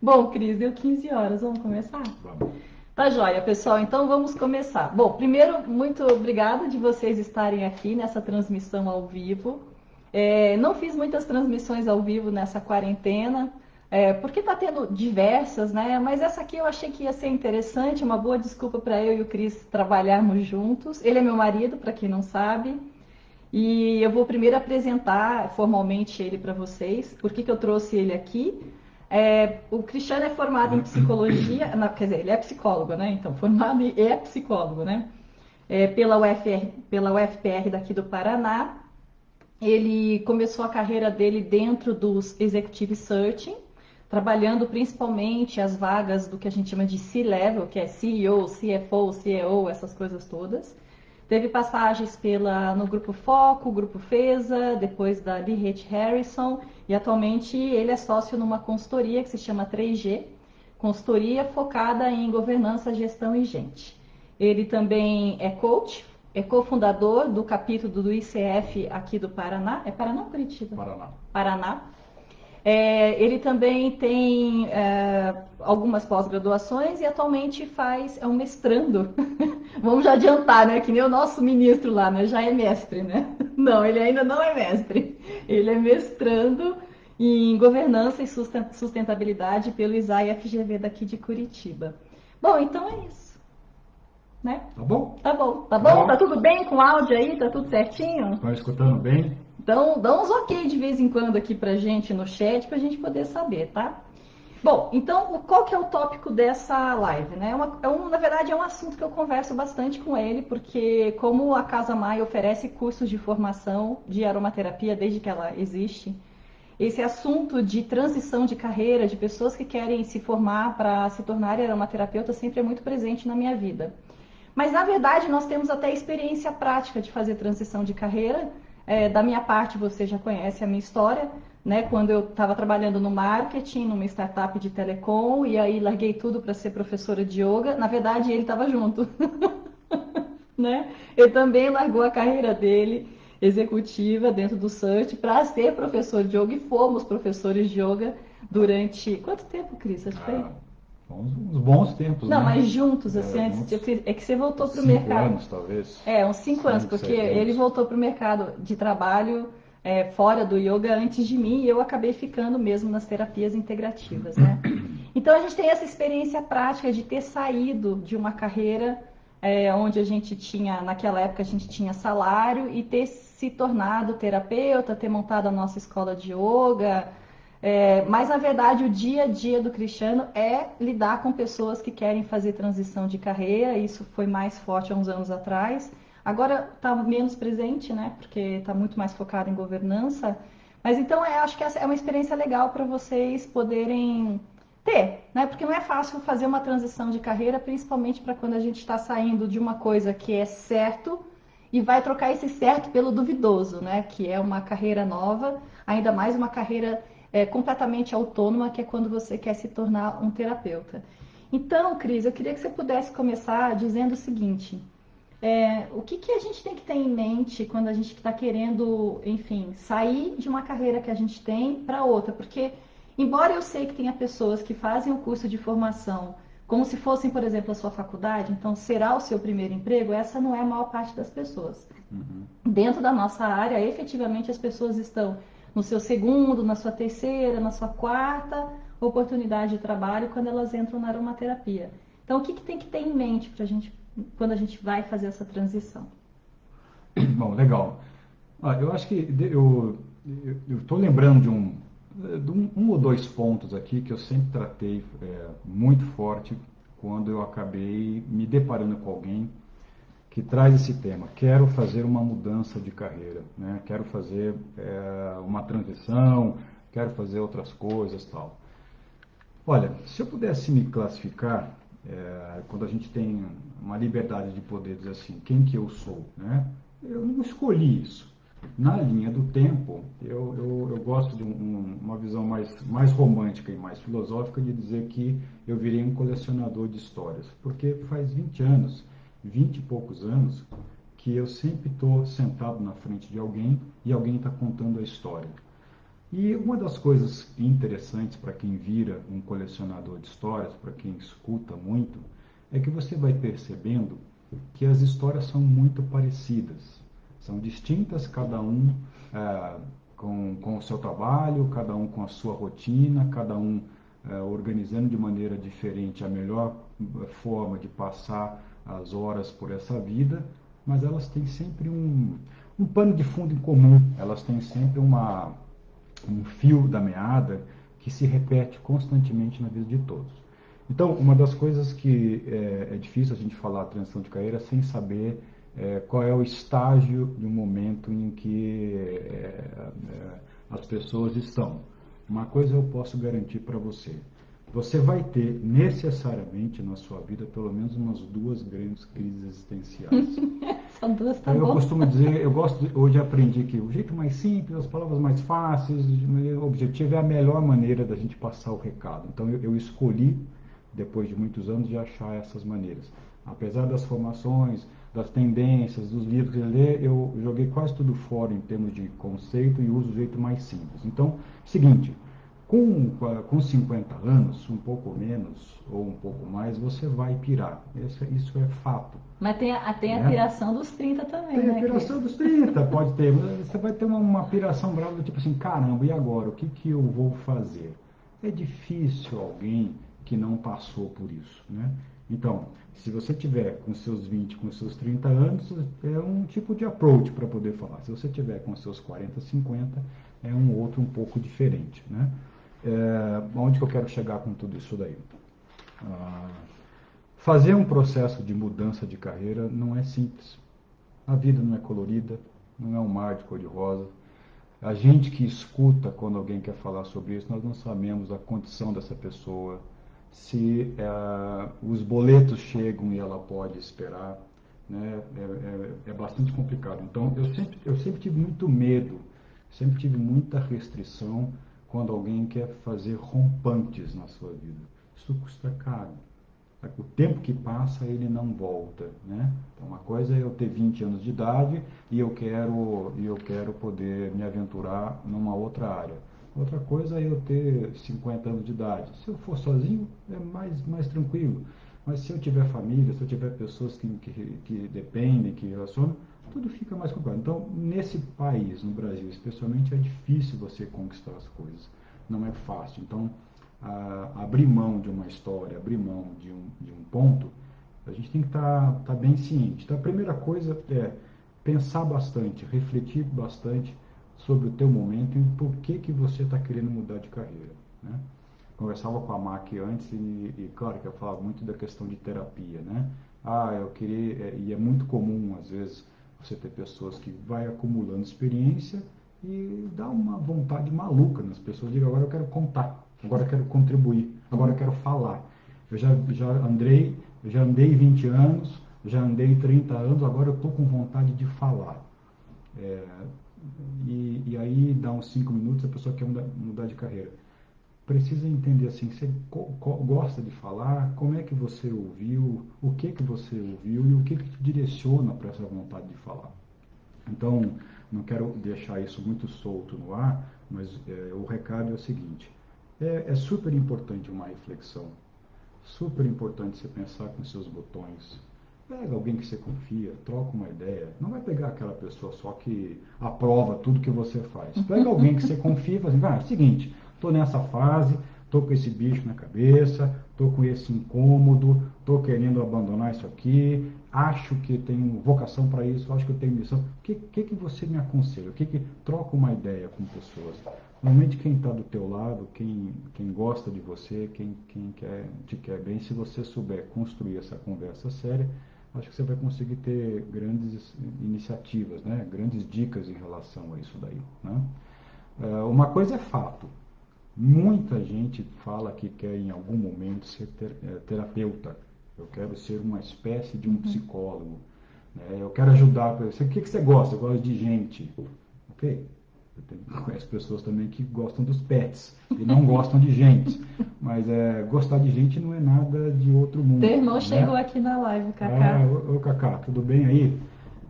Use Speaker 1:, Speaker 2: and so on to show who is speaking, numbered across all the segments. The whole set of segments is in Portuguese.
Speaker 1: Bom, Cris, deu 15 horas, vamos começar?
Speaker 2: Vamos.
Speaker 1: Tá joia, pessoal, então vamos começar. Bom, primeiro, muito obrigada de vocês estarem aqui nessa transmissão ao vivo. Não fiz muitas transmissões ao vivo nessa quarentena, porque tá tendo diversas, né? Mas essa aqui eu achei que ia ser interessante, uma boa desculpa para eu e o Cris trabalharmos juntos. Ele é meu marido, para quem não sabe. E eu vou primeiro apresentar formalmente ele para vocês. Por que eu trouxe ele aqui? O Cristiano é formado em psicologia, não, quer dizer, ele é psicólogo, né? Então, formado e é psicólogo, né? Pela UFPR daqui do Paraná. Ele começou a carreira dele dentro dos Executive Searching, trabalhando principalmente as vagas do que a gente chama de C-Level, que é CEO, CFO, CEO, essas coisas todas. Teve passagens no Grupo Foco, Grupo FESA, depois da Lee H. Harrison, e atualmente ele é sócio numa consultoria que se chama 3G, consultoria focada em governança, gestão e gente. Ele também é coach, é cofundador do capítulo do ICF aqui do Paraná. É Paraná ou Curitiba?
Speaker 2: Paraná.
Speaker 1: Paraná. Ele também tem algumas pós-graduações e atualmente é um mestrando. Vamos já adiantar, né? Que nem o nosso ministro lá, né? Já é mestre, né? Não, ele ainda não é mestre. Ele é mestrando em governança e sustentabilidade pelo ISAI-FGV daqui de Curitiba. Bom, então é isso, né?
Speaker 2: Tá bom?
Speaker 1: Tá bom, tá bom? Tá
Speaker 2: Legal.
Speaker 1: tudo bem com o áudio aí? Tá tudo certinho?
Speaker 2: Estão escutando bem?
Speaker 1: Então, dá uns ok de vez em quando aqui pra gente no chat, pra gente poder saber, tá? Bom, então, qual que é o tópico dessa live, né? Na verdade, é um assunto que eu converso bastante com ele, porque como a Casa Maia oferece cursos de formação de aromaterapia desde que ela existe, esse assunto de transição de carreira, de pessoas que querem se formar para se tornarem aromaterapeuta, sempre é muito presente na minha vida. Mas, na verdade, nós temos até experiência prática de fazer transição de carreira. Da minha parte, você já conhece a minha história, né? Quando eu estava trabalhando no marketing, numa startup de telecom, e aí larguei tudo para ser professora de yoga. Na verdade, ele estava junto, né? Ele também largou a carreira dele executiva dentro do Search para ser professor de yoga e fomos professores de yoga durante quanto tempo, Cris? Acho que foi
Speaker 2: Ah, uns bons tempos,
Speaker 1: não,
Speaker 2: né?
Speaker 1: mas juntos, assim, antes
Speaker 2: Juntos,
Speaker 1: é que você voltou
Speaker 2: uns
Speaker 1: para o
Speaker 2: 5 anos,
Speaker 1: mercado.
Speaker 2: talvez.
Speaker 1: Uns 5 anos,
Speaker 2: Cinco,
Speaker 1: porque
Speaker 2: seis
Speaker 1: ele
Speaker 2: anos.
Speaker 1: voltou para o mercado de trabalho fora do yoga antes de mim e eu acabei ficando mesmo nas terapias integrativas, né? Então a gente tem essa experiência prática de ter saído de uma carreira onde a gente tinha, naquela época a gente tinha salário e ter se tornado terapeuta, ter montado a nossa escola de yoga, mas na verdade o dia a dia do Cristiano é lidar com pessoas que querem fazer transição de carreira. Isso foi mais forte há uns anos atrás. Agora está menos presente, né? Porque está muito mais focado em governança. Mas então acho que essa é uma experiência legal para vocês poderem ter, né? Porque não é fácil fazer uma transição de carreira, principalmente para quando a gente está saindo de uma coisa que é certo e vai trocar esse certo pelo duvidoso, né? Que é uma carreira nova, ainda mais uma carreira completamente autônoma, que é quando você quer se tornar um terapeuta. Então, Cris, eu queria que você pudesse começar dizendo o seguinte: o que a gente tem que ter em mente quando a gente está querendo, enfim, sair de uma carreira que a gente tem para outra? Porque, embora eu sei que tenha pessoas que fazem o curso de formação como se fossem, por exemplo, a sua faculdade, então será o seu primeiro emprego, essa não é a maior parte das pessoas.
Speaker 2: Uhum.
Speaker 1: Dentro da nossa área, efetivamente as pessoas estão no seu segundo, na sua terceira, na sua quarta oportunidade de trabalho quando elas entram na aromaterapia. Então, o que tem que ter em mente para a gente quando a gente vai fazer essa transição?
Speaker 2: Bom, legal. Eu acho que eu estou lembrando de um ou dois pontos aqui que eu sempre tratei muito forte quando eu acabei me deparando com alguém que traz esse tema. Quero fazer uma mudança de carreira, né? Quero fazer uma transição, quero fazer outras coisas, tal. Olha, se eu pudesse me classificar, quando a gente tem uma liberdade de poder dizer assim, quem que eu sou, né? Eu não escolhi isso. Na linha do tempo, eu gosto de uma visão mais romântica e mais filosófica de dizer que eu virei um colecionador de histórias. Porque faz 20 anos, 20 e poucos anos, que eu sempre estou sentado na frente de alguém e alguém está contando a história. E uma das coisas interessantes para quem vira um colecionador de histórias, para quem escuta muito, é que você vai percebendo que as histórias são muito parecidas. São distintas, cada um com o seu trabalho, cada um com a sua rotina, cada um organizando de maneira diferente a melhor forma de passar as horas por essa vida, mas elas têm sempre um pano de fundo em comum, elas têm sempre um fio da meada que se repete constantemente na vida de todos. Então, uma das coisas que é difícil a gente falar transição de carreira sem saber qual é o estágio de um momento em que as pessoas estão. Uma coisa eu posso garantir para você. Você vai ter necessariamente na sua vida pelo menos umas 2 grandes crises existenciais.
Speaker 1: São 2, tá
Speaker 2: Eu
Speaker 1: bom.
Speaker 2: costumo dizer, hoje aprendi que o jeito mais simples, as palavras mais fáceis, o objetivo é a melhor maneira da gente passar o recado. Então eu escolhi, depois de muitos anos, de achar essas maneiras. Apesar das formações, das tendências, dos livros que eu ler, eu joguei quase tudo fora em termos de conceito e uso o jeito mais simples. Então, seguinte, com 50 anos, um pouco menos ou um pouco mais, você vai pirar. Isso é fato.
Speaker 1: Mas tem a
Speaker 2: Né?
Speaker 1: piração dos 30 também,
Speaker 2: Tem a
Speaker 1: né,
Speaker 2: piração
Speaker 1: Cris?
Speaker 2: dos 30, pode ter. Você vai ter uma piração brava do tipo assim, caramba, e agora? O que eu vou fazer? É difícil alguém que não passou por isso, né? Então, se você tiver com seus 20, com seus 30 anos, é um tipo de approach para poder falar. Se você tiver com seus 40, 50, é um outro um pouco diferente, né? Onde que eu quero chegar com tudo isso daí? Fazer um processo de mudança de carreira não é simples. A vida não é colorida, não é um mar de cor-de-rosa. A gente que escuta quando alguém quer falar sobre isso, nós não sabemos a condição dessa pessoa, se os boletos chegam e ela pode esperar, né? É bastante complicado. Então, eu sempre tive muito medo, sempre tive muita restrição quando alguém quer fazer rompantes na sua vida. Isso custa caro. O tempo que passa, ele não volta, né? Então, uma coisa é eu ter 20 anos de idade e eu quero poder me aventurar numa outra área. Outra coisa é eu ter 50 anos de idade. Se eu for sozinho, é mais tranquilo. Mas se eu tiver família, se eu tiver pessoas que dependem, que relacionam, tudo fica mais complicado. Então, nesse país, no Brasil especialmente, é difícil você conquistar as coisas. Não é fácil. Então, abrir mão de uma história, abrir mão de um ponto, a gente tem que estar bem ciente. Então, a primeira coisa é pensar bastante, refletir bastante sobre o teu momento e por que você está querendo mudar de carreira, né? Conversava com a Mac antes claro que eu falava muito da questão de terapia, né? Eu queria, e é muito comum às vezes você ter pessoas que vai acumulando experiência e dá uma vontade maluca nas pessoas, diga, agora eu quero contar, agora eu quero contribuir, agora eu quero falar. Eu já andei 20 anos, já andei 30 anos, agora eu estou com vontade de falar. E aí dá uns 5 minutos, a pessoa quer mudar de carreira. Precisa entender assim, você gosta de falar, como é que você ouviu, o que você ouviu e o que te direciona para essa vontade de falar. Então, não quero deixar isso muito solto no ar, mas o recado é o seguinte, é super importante uma reflexão, super importante você pensar com seus botões. Pega alguém que você confia, troca uma ideia. Não vai pegar aquela pessoa só que aprova tudo que você faz. Pega alguém que você confia e fala assim, é o seguinte, estou nessa fase, estou com esse bicho na cabeça, estou com esse incômodo, estou querendo abandonar isso aqui, acho que tenho vocação para isso, acho que eu tenho missão. O que você me aconselha? Troca uma ideia com pessoas? Normalmente quem está do teu lado, quem gosta de você, quem te quer bem, se você souber construir essa conversa séria, acho que você vai conseguir ter grandes iniciativas, né? Grandes dicas em relação a isso daí, né? Uma coisa é fato, muita gente fala que quer em algum momento ser terapeuta, eu quero ser uma espécie de um psicólogo, né? Eu quero ajudar, o que você gosta? Eu gosto de gente, ok? Eu conheço pessoas também que gostam dos pets e não gostam de gente. Mas gostar de gente não é nada de outro mundo.
Speaker 1: Teu irmão
Speaker 2: né?
Speaker 1: chegou aqui na live, Cacá.
Speaker 2: Ô Cacá, tudo bem aí?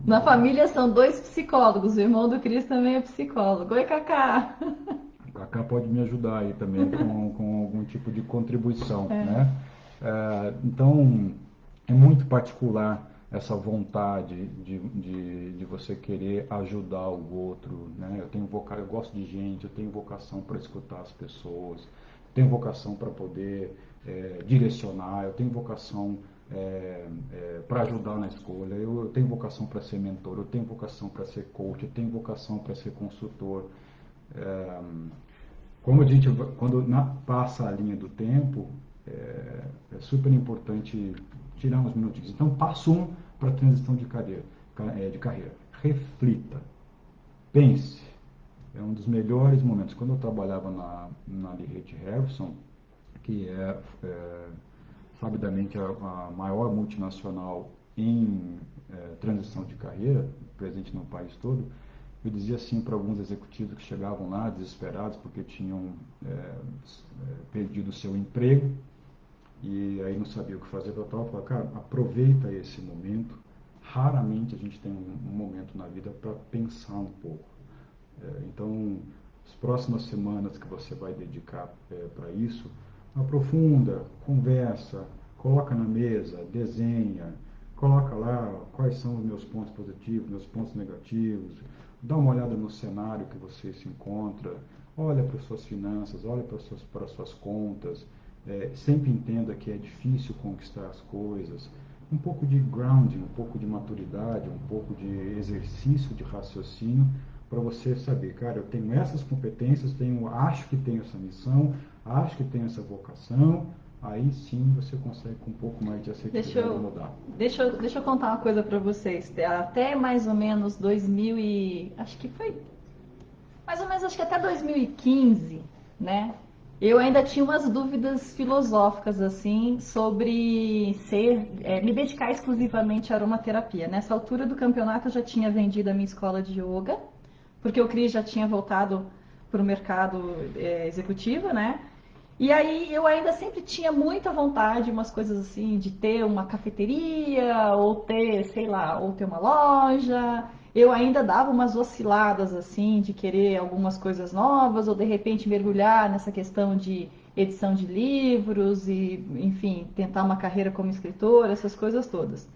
Speaker 1: Na família são 2 psicólogos. O irmão do Cris também é psicólogo. Oi, Cacá.
Speaker 2: Cacá pode me ajudar aí também com algum tipo de contribuição, né? Então, é muito particular essa vontade de você querer ajudar o outro, né? Eu gosto de gente, eu tenho vocação para escutar as pessoas, tenho vocação para poder direcionar, eu tenho vocação para ajudar na escolha, eu tenho vocação para ser mentor, eu tenho vocação para ser coach, eu tenho vocação para ser consultor. É, como a gente, quando passa a linha do tempo, é super importante tirar uns minutinhos. Então, passo para a transição de carreira. Reflita, pense. É um dos melhores momentos. Quando eu trabalhava na Lee Hecht Harrison, que é sabidamente a maior multinacional em transição de carreira, presente no país todo, eu dizia assim para alguns executivos que chegavam lá desesperados porque tinham perdido o seu emprego e aí não sabia o que fazer, eu falava, cara, aproveita esse momento. Raramente a gente tem um momento na vida para pensar um pouco. Então, as próximas semanas que você vai dedicar para isso, aprofunda, conversa, coloca na mesa, desenha, coloca lá quais são os meus pontos positivos, meus pontos negativos, dá uma olhada no cenário que você se encontra, olha para as suas finanças, olha para as suas contas, sempre entenda que é difícil conquistar as coisas, um pouco de grounding, um pouco de maturidade, um pouco de exercício de raciocínio, para você saber, cara, eu tenho essas competências, acho que tenho essa missão, acho que tenho essa vocação, aí sim você consegue com um pouco mais de assertividade mudar.
Speaker 1: Deixa eu contar uma coisa para vocês. Até mais ou menos 2000 e... acho que foi... mais ou menos, acho que até 2015, né? Eu ainda tinha umas dúvidas filosóficas, assim, sobre me dedicar exclusivamente à aromaterapia. Nessa altura do campeonato eu já tinha vendido a minha escola de yoga, porque o Cris já tinha voltado para o mercado executivo, né? E aí eu ainda sempre tinha muita vontade, umas coisas assim, de ter uma cafeteria, ou ter, sei lá, ou ter uma loja. Eu ainda dava umas osciladas assim, de querer algumas coisas novas, ou de repente mergulhar nessa questão de edição de livros e, enfim, tentar uma carreira como escritora, essas coisas todas.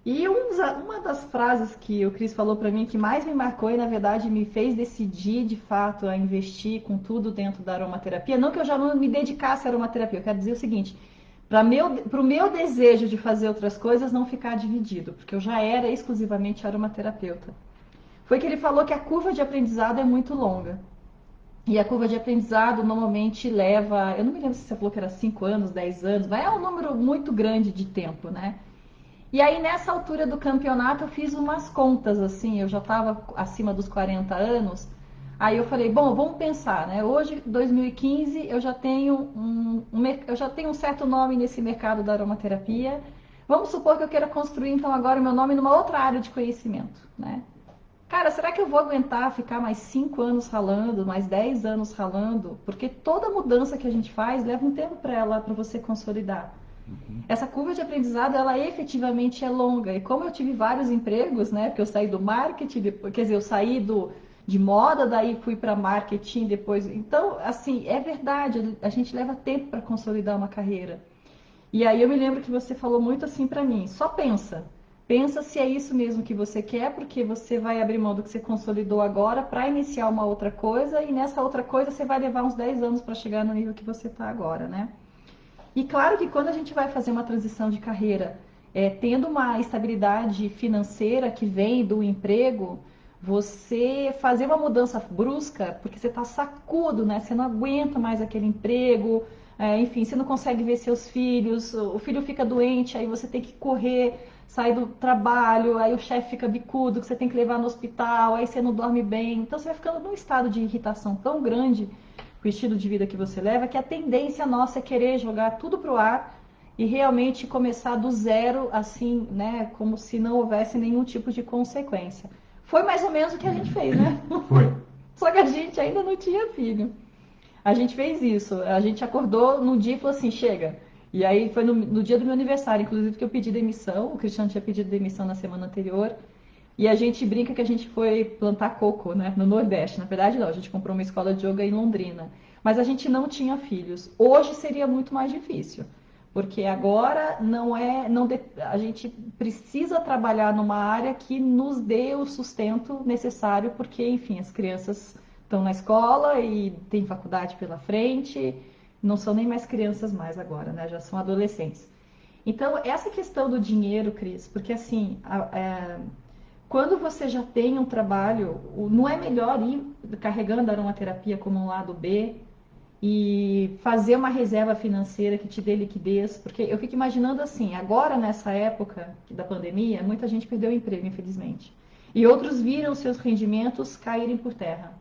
Speaker 1: E uma das frases que o Cris falou para mim que mais me marcou e, na verdade, me fez decidir, de fato, a investir com tudo dentro da aromaterapia, não que eu já não me dedicasse à aromaterapia, eu quero dizer o seguinte, para o meu desejo de fazer outras coisas não ficar dividido, porque eu já era exclusivamente aromaterapeuta. Foi que ele falou que a curva de aprendizado é muito longa. E a curva de aprendizado normalmente leva, eu não me lembro se você falou que era 5 anos, 10 anos, mas é um número muito grande de tempo, né? E aí, nessa altura do campeonato, eu fiz umas contas, assim, eu já estava acima dos 40 anos. Aí eu falei, bom, vamos pensar, né? Hoje, 2015, eu já tenho eu já tenho um certo nome nesse mercado da aromaterapia. Vamos supor que eu queira construir, então, agora o meu nome numa outra área de conhecimento, né? Cara, será que eu vou aguentar ficar mais 5 anos ralando, mais 10 anos ralando? Porque toda mudança que a gente faz leva um tempo para você consolidar. Essa curva de aprendizado, ela efetivamente é longa. E como eu tive vários empregos, né? Porque eu saí do marketing, depois, quer dizer, eu saí de moda, daí fui para marketing, depois. Então, assim, é verdade, a gente leva tempo para consolidar uma carreira. E aí eu me lembro que você falou muito assim para mim, só pensa. Pensa se é isso mesmo que você quer, porque você vai abrir mão do que você consolidou agora para iniciar uma outra coisa, e nessa outra coisa você vai levar uns 10 anos para chegar no nível que você está agora, né? E claro que quando a gente vai fazer uma transição de carreira, tendo uma estabilidade financeira que vem do emprego, você fazer uma mudança brusca, porque você está sacudo, né? Você não aguenta mais aquele emprego, enfim, você não consegue ver seus filhos, o filho fica doente, aí você tem que correr, sair do trabalho, aí o chefe fica bicudo, que você tem que levar no hospital, aí você não dorme bem. Então você vai ficando num estado de irritação tão grande o estilo de vida que você leva, que a tendência nossa é querer jogar tudo pro ar e realmente começar do zero, assim, né, como se não houvesse nenhum tipo de consequência. Foi mais ou menos o que a gente fez, né?
Speaker 2: Foi.
Speaker 1: Só que a gente ainda não tinha filho. A gente fez isso, a gente acordou num dia e falou assim, chega. E aí foi no dia do meu aniversário, inclusive, que eu pedi demissão, o Cristiano tinha pedido demissão na semana anterior. E a gente brinca que a gente foi plantar coco, né, no Nordeste. Na verdade, não, a gente comprou uma escola de yoga em Londrina. Mas a gente não tinha filhos. Hoje seria muito mais difícil, porque agora não é, a gente precisa trabalhar numa área que nos dê o sustento necessário, porque, enfim, as crianças estão na escola e tem faculdade pela frente, não são nem mais crianças mais agora, né? Já são adolescentes. Então, essa questão do dinheiro, Cris, porque assim, quando você já tem um trabalho, não é melhor ir carregando a aromaterapia como um lado B e fazer uma reserva financeira que te dê liquidez? Porque eu fico imaginando assim, agora nessa época da pandemia, muita gente perdeu o emprego, infelizmente. E outros viram seus rendimentos caírem por terra.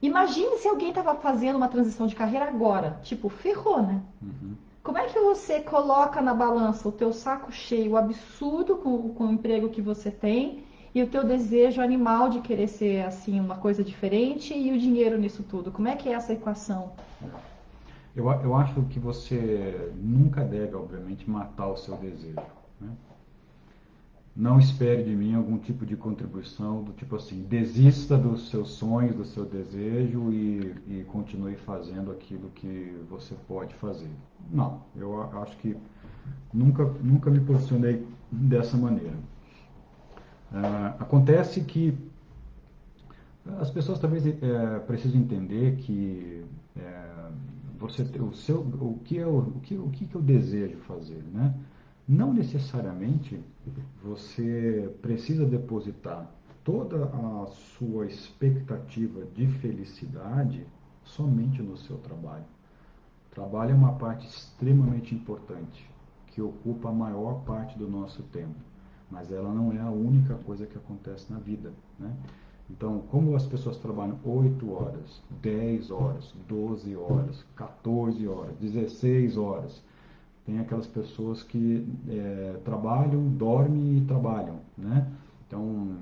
Speaker 1: Imagine se alguém estava fazendo uma transição de carreira agora. Tipo, ferrou, né?
Speaker 2: Uhum.
Speaker 1: Como é que você coloca na balança o teu saco cheio, o absurdo com o emprego que você tem e o teu desejo animal de querer ser assim uma coisa diferente e o dinheiro nisso tudo? Como é que é essa equação?
Speaker 2: Eu acho que você nunca deve, obviamente, matar o seu desejo, né? Não espere de mim algum tipo de contribuição do tipo assim, desista dos seus sonhos, do seu desejo e continue fazendo aquilo que você pode fazer. Não, eu acho que nunca me posicionei dessa maneira. Acontece que as pessoas talvez precisem entender que você o seu o que eu desejo fazer, né? Não necessariamente você precisa depositar toda a sua expectativa de felicidade somente no seu trabalho. O trabalho é uma parte extremamente importante, que ocupa a maior parte do nosso tempo, mas ela não é a única coisa que acontece na vida, né? Então, como as pessoas trabalham 8 horas, 10 horas, 12 horas, 14 horas, 16 horas, tem aquelas pessoas que trabalham, dormem e trabalham, né? Então,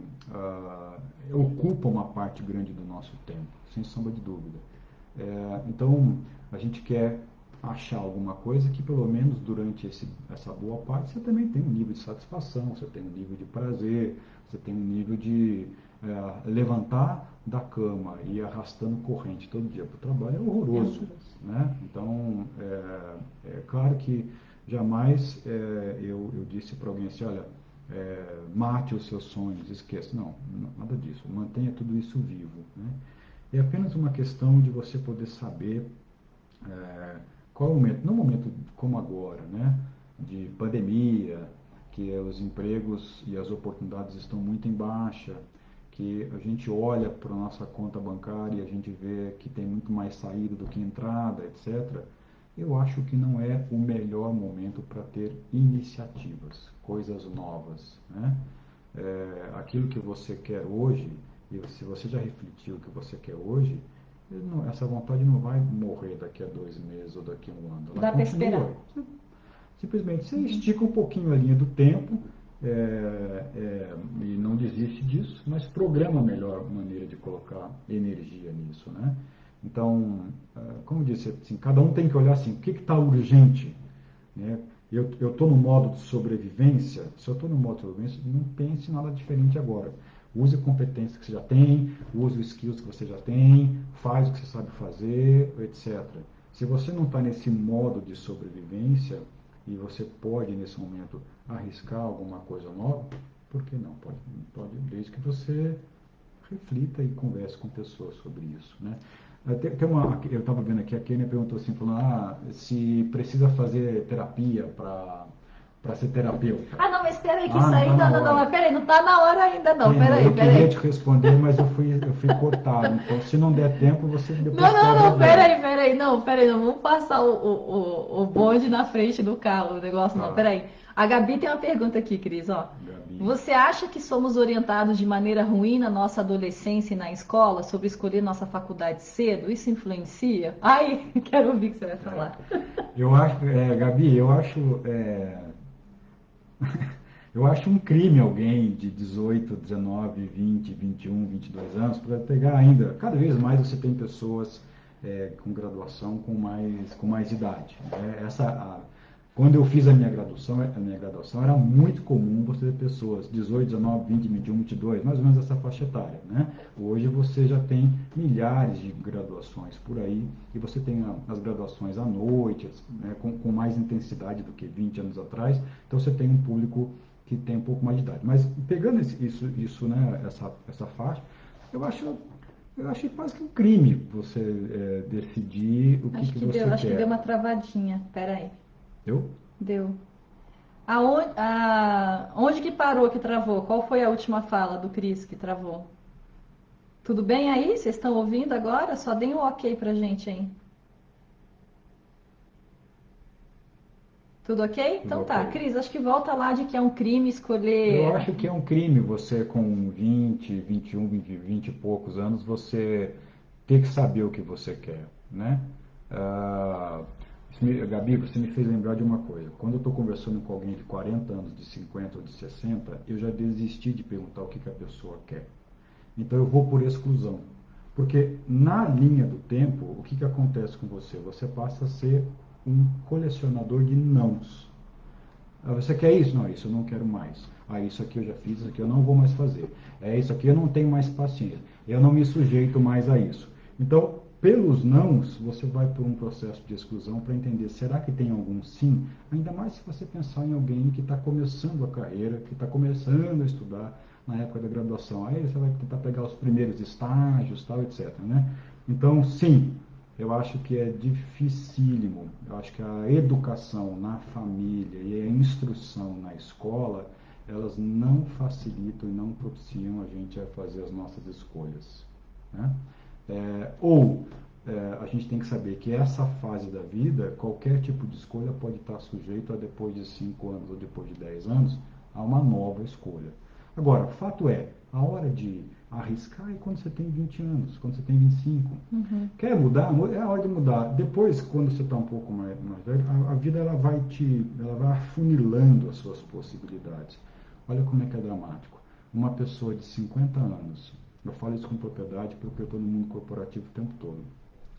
Speaker 2: ocupa uma parte grande do nosso tempo, sem sombra de dúvida. Então, a gente quer achar alguma coisa que, pelo menos durante essa boa parte, você também tem um nível de satisfação, você tem um nível de prazer, você tem um nível de levantar da cama e ir arrastando corrente todo dia para o trabalho é horroroso, né? Então, é claro que jamais eu disse para alguém assim, olha, mate os seus sonhos, esqueça. Não, nada disso. Mantenha tudo isso vivo, né? É apenas uma questão de você poder saber qual é o momento, não momento como agora, né, de pandemia, que os empregos e as oportunidades estão muito em baixa, que a gente olha para a nossa conta bancária e a gente vê que tem muito mais saída do que entrada, etc. Eu acho que não é o melhor momento para ter iniciativas, coisas novas, né? Aquilo que você quer hoje, e se você já refletiu o que você quer hoje, essa vontade não vai morrer daqui a 2 meses ou daqui a um ano. Ela
Speaker 1: Dá para esperar.
Speaker 2: continua. Simplesmente você estica um pouquinho a linha do tempo e não desiste disso, mas programa a melhor maneira de colocar energia nisso, né? Então, como eu disse, assim, cada um tem que olhar assim, o que está urgente, né? Eu estou no modo de sobrevivência. Se eu estou no modo de sobrevivência, não pense em nada diferente agora. Use a competência que você já tem, use os skills que você já tem, faz o que você sabe fazer, etc. Se você não está nesse modo de sobrevivência e você pode, nesse momento, arriscar alguma coisa nova, por que não? Pode desde que você reflita e converse com pessoas sobre isso, né? Eu estava vendo aqui, a Kênia perguntou assim, falando, se precisa fazer terapia para ser terapeuta.
Speaker 1: Ah, não, mas espera aí que isso
Speaker 2: Não
Speaker 1: aí,
Speaker 2: está na
Speaker 1: não,
Speaker 2: hora.
Speaker 1: mas peraí, não tá na hora ainda não,
Speaker 2: Kênia, eu
Speaker 1: peraí.
Speaker 2: queria te responder, mas eu fui cortado. Então, se não der tempo, você depois
Speaker 1: Não,
Speaker 2: cobra dela.
Speaker 1: peraí, não, vamos passar o bonde na frente do carro, o negócio não,
Speaker 2: Tá,
Speaker 1: peraí. A Gabi tem uma pergunta aqui, Cris, ó.
Speaker 2: Gabi.
Speaker 1: Você acha que somos orientados de maneira ruim na nossa adolescência e na escola sobre escolher nossa faculdade cedo? Isso influencia? Ai, quero ouvir o que você vai falar.
Speaker 2: Eu acho, Gabi, eu acho um crime alguém de 18, 19, 20, 21, 22 anos para pegar ainda. Cada vez mais você tem pessoas com graduação com mais idade, né? Quando eu fiz a minha graduação era muito comum você ter pessoas 18, 19, 20, 21, 22, mais ou menos essa faixa etária, né? Hoje você já tem milhares de graduações por aí, e você tem as graduações à noite, né, com mais intensidade do que 20 anos atrás, então você tem um público que tem um pouco mais de idade. Mas pegando isso, né, essa faixa, eu achei quase que um crime você decidir o que você
Speaker 1: Acho que deu
Speaker 2: quer.
Speaker 1: uma travadinha. Pera aí.
Speaker 2: Eu?
Speaker 1: Deu. Onde que parou que travou? Qual foi a última fala do Cris que travou? Tudo bem aí? Vocês estão ouvindo agora? Só deem um ok pra gente aí. Tudo ok?
Speaker 2: Tudo
Speaker 1: Então tá.
Speaker 2: ok.
Speaker 1: Cris, acho que volta lá de que é um crime
Speaker 2: Eu
Speaker 1: escolher.
Speaker 2: acho que é um crime você com 20, 21, 20 e poucos anos, você ter que saber o que você quer, né? Ah, Gabi, você me fez lembrar de uma coisa. Quando eu estou conversando com alguém de 40 anos, de 50 ou de 60, eu já desisti de perguntar o que a pessoa quer. Então eu vou por exclusão. Porque na linha do tempo, o que acontece com você? Você passa a ser um colecionador de nãos. Você quer isso? Não, isso eu não quero mais. Isso aqui eu já fiz, isso aqui eu não vou mais fazer. Isso aqui eu não tenho mais paciência. Eu não me sujeito mais a isso. Então, pelos nãos, você vai por um processo de exclusão para entender, será que tem algum sim? Ainda mais se você pensar em alguém que está começando a carreira, que está começando a estudar na época da graduação. Aí você vai tentar pegar os primeiros estágios, tal, etc. Né? Então, sim, eu acho que é dificílimo. Eu acho que a educação na família e a instrução na escola, elas não facilitam e não propiciam a gente a fazer as nossas escolhas. Né? A gente tem que saber que essa fase da vida, qualquer tipo de escolha pode estar sujeito a, depois de 5 anos ou depois de 10 anos, a uma nova escolha. Agora, fato é, a hora de arriscar é quando você tem 20 anos, quando você tem 25. Quer mudar? É a hora de mudar. Depois, quando você está um pouco mais velho, a vida ela vai afunilando as suas possibilidades. Olha como é que é dramático. Uma pessoa de 50 anos, eu falo isso com propriedade porque eu estou no mundo corporativo o tempo todo.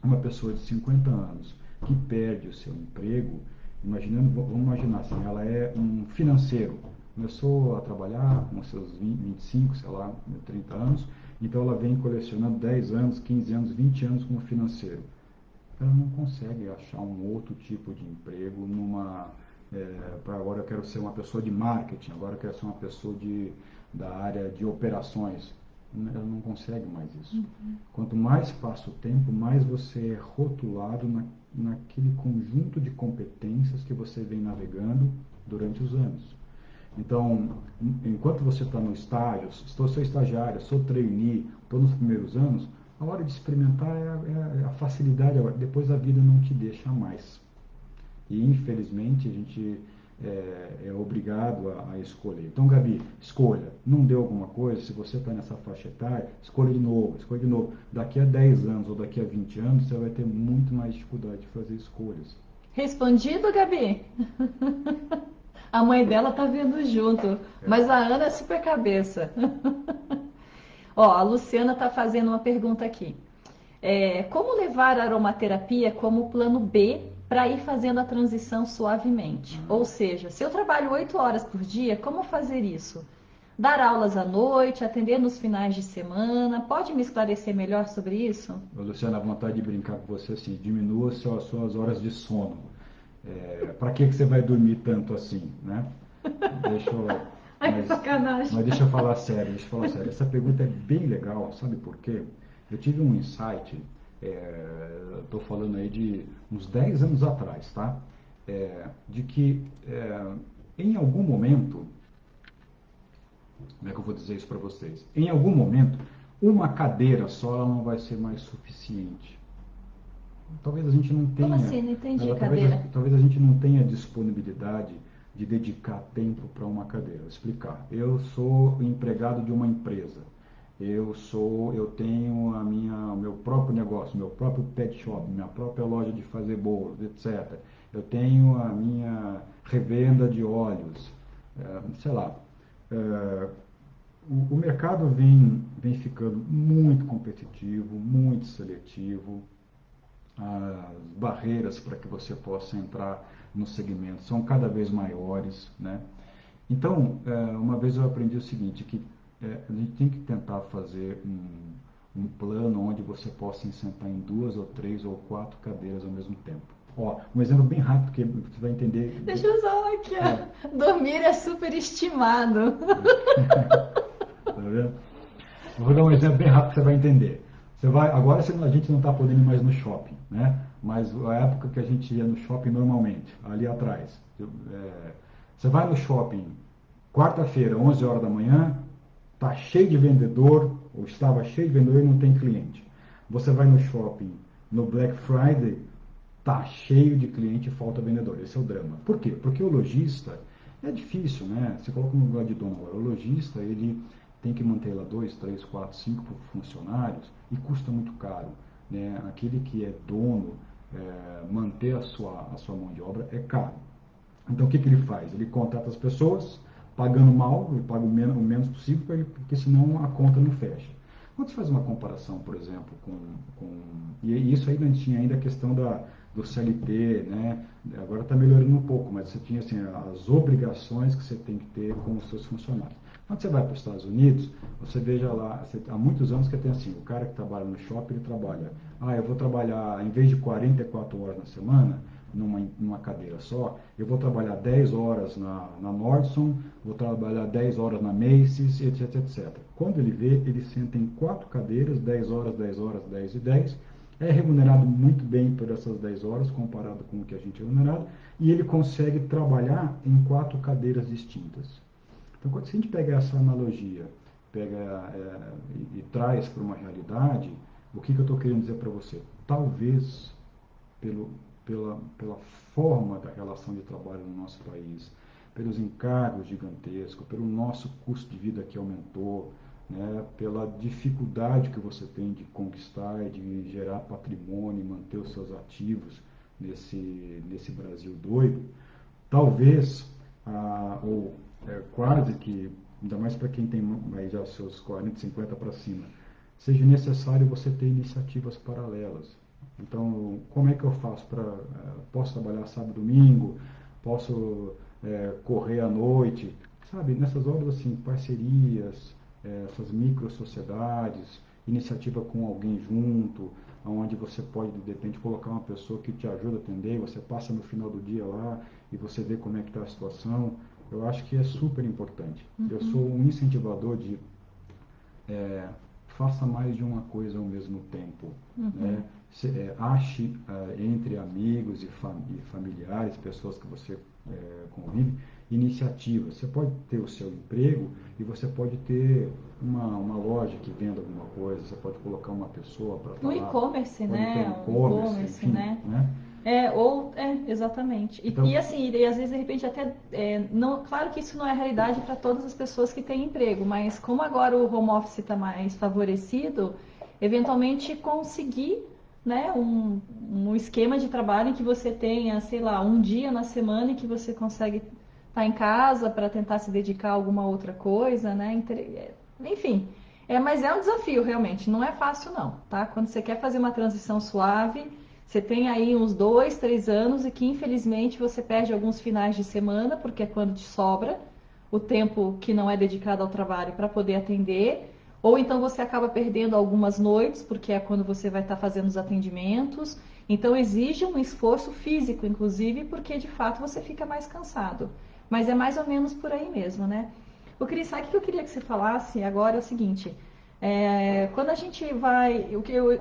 Speaker 2: Uma pessoa de 50 anos que perde o seu emprego, vamos imaginar assim, ela é um financeiro, começou a trabalhar com seus 20, 25, sei lá, 30 anos, então ela vem colecionando 10 anos, 15 anos, 20 anos como financeiro. Ela não consegue achar um outro tipo de emprego para agora eu quero ser uma pessoa de marketing, agora eu quero ser uma pessoa da área de operações. Ela não consegue mais isso. Quanto mais passa o tempo, mais você é rotulado naquele conjunto de competências que você vem navegando durante os anos. Então, enquanto você está no estágio, sou estagiário, sou trainee, estou nos primeiros anos, a hora de experimentar é a facilidade, depois a vida não te deixa mais. E, infelizmente, a gente é obrigado a escolher. Então, Gabi, escolha. Não deu alguma coisa, se você está nessa faixa etária, escolha de novo, escolha de novo. Daqui a 10 anos ou daqui a 20 anos, você vai ter muito mais dificuldade de fazer escolhas.
Speaker 1: Respondido, Gabi? A mãe dela tá vendo junto, mas a Ana é super cabeça. Ó, a Luciana tá fazendo uma pergunta aqui. Como levar a aromaterapia como plano B para ir fazendo a transição suavemente? Ou seja, se eu trabalho 8 horas por dia, como fazer isso? Dar aulas à noite, atender nos finais de semana? Pode me esclarecer melhor sobre isso?
Speaker 2: Luciana, a vontade de brincar com você assim, diminua as suas horas de sono. Para que você vai dormir tanto assim, né? Deixa eu,
Speaker 1: Ai, que sacanagem.
Speaker 2: mas deixa eu falar sério, Essa pergunta é bem legal, sabe por quê? Eu tive um insight, estou falando aí de uns 10 anos atrás, tá? De que em algum momento, como é que eu vou dizer isso para vocês? Em algum momento, uma cadeira só ela não vai ser mais suficiente. Talvez a gente não
Speaker 1: Como
Speaker 2: tenha,
Speaker 1: assim? Não entendi, cadeira.
Speaker 2: talvez a gente não tenha disponibilidade de dedicar tempo para uma cadeira. Vou explicar. Eu sou empregado de uma empresa. Eu tenho o meu próprio negócio, meu próprio pet shop, minha própria loja de fazer bolos, etc. Eu tenho a minha revenda de óleos, sei lá. O mercado vem ficando muito competitivo, muito seletivo. As barreiras para que você possa entrar no segmento são cada vez maiores, né? Então, uma vez eu aprendi o seguinte, que a gente tem que tentar fazer um plano onde você possa sentar em 2 ou 3 ou 4 cadeiras ao mesmo tempo. Ó, um exemplo bem rápido que você vai entender.
Speaker 1: Deixa eu só aqui, ó. Dormir é superestimado.
Speaker 2: Tá vendo? Eu vou dar um exemplo bem rápido que você vai entender. Agora a gente não está podendo ir mais no shopping, né? Mas a época que a gente ia no shopping normalmente, ali atrás. Você vai no shopping quarta-feira, 11 horas da manhã, está cheio de vendedor, ou estava cheio de vendedor e não tem cliente. Você vai no shopping no Black Friday, está cheio de cliente e falta vendedor. Esse é o drama. Por quê? Porque o lojista é difícil, né? Você coloca no lugar de dono agora. O lojista, ele tem que manter lá 2, 3, 4, 5 funcionários e custa muito caro, né? Aquele que é dono, manter a sua mão de obra é caro. Então, o que ele faz? Ele contrata as pessoas, pagando mal, ele paga o menos possível, porque senão a conta não fecha. Quando você faz uma comparação, por exemplo, e isso aí não tinha ainda a questão do CLT, né? Agora está melhorando um pouco, mas você tinha assim, as obrigações que você tem que ter com os seus funcionários. Quando você vai para os Estados Unidos, você veja lá, há muitos anos que tem assim, o cara que trabalha no shopping, ele trabalha, eu vou trabalhar, em vez de 44 horas na semana, numa cadeira só, eu vou trabalhar 10 horas na Nordstrom, vou trabalhar 10 horas na Macy's, etc, etc. Quando ele vê, ele senta em 4 cadeiras, 10 horas, 10 horas, 10 e 10, é remunerado muito bem por essas 10 horas, comparado com o que a gente é remunerado, e ele consegue trabalhar em 4 cadeiras distintas. Então, se a gente pega essa analogia, e traz para uma realidade, o que eu estou querendo dizer para você? Talvez, pela forma da relação de trabalho no nosso país, pelos encargos gigantescos, pelo nosso custo de vida que aumentou, né, pela dificuldade que você tem de conquistar, de gerar patrimônio, manter os seus ativos nesse Brasil doido, talvez, ou quase que, ainda mais para quem tem mais já seus 40, 50 para cima, seja necessário você ter iniciativas paralelas. Então, como é que eu faço posso trabalhar sábado e domingo, posso correr à noite, sabe? Nessas horas, assim, parcerias, essas micro-sociedades, iniciativa com alguém junto, onde você pode, de repente, colocar uma pessoa que te ajuda a atender, você passa no final do dia lá e você vê como é que está a situação. Eu acho que é super importante. Eu sou um incentivador de faça mais de uma coisa ao mesmo tempo. Né? Ache entre amigos e familiares, pessoas que você convive, iniciativas. Você pode ter o seu emprego e você pode ter uma loja que venda alguma coisa, você pode colocar uma pessoa para falar.
Speaker 1: No e-commerce, né?
Speaker 2: Um e-commerce, enfim, né?
Speaker 1: Exatamente.
Speaker 2: Então,
Speaker 1: E assim, e às vezes de repente até, não, claro que isso não é realidade para todas as pessoas que têm emprego, mas como agora o home office está mais favorecido, eventualmente conseguir, né, um esquema de trabalho em que você tenha, sei lá, um dia na semana em que você consegue estar em casa para tentar se dedicar a alguma outra coisa, né? Enfim, mas é um desafio realmente, não é fácil não, tá? Quando você quer fazer uma transição suave, você tem aí uns 2, 3 anos e que infelizmente você perde alguns finais de semana, porque é quando te sobra o tempo que não é dedicado ao trabalho para poder atender, ou então você acaba perdendo algumas noites, porque é quando você vai estar fazendo os atendimentos. Então exige um esforço físico, inclusive, porque de fato você fica mais cansado. Mas é mais ou menos por aí mesmo, né? O Cris, sabe o que eu queria que você falasse agora é o seguinte. Quando a gente vai.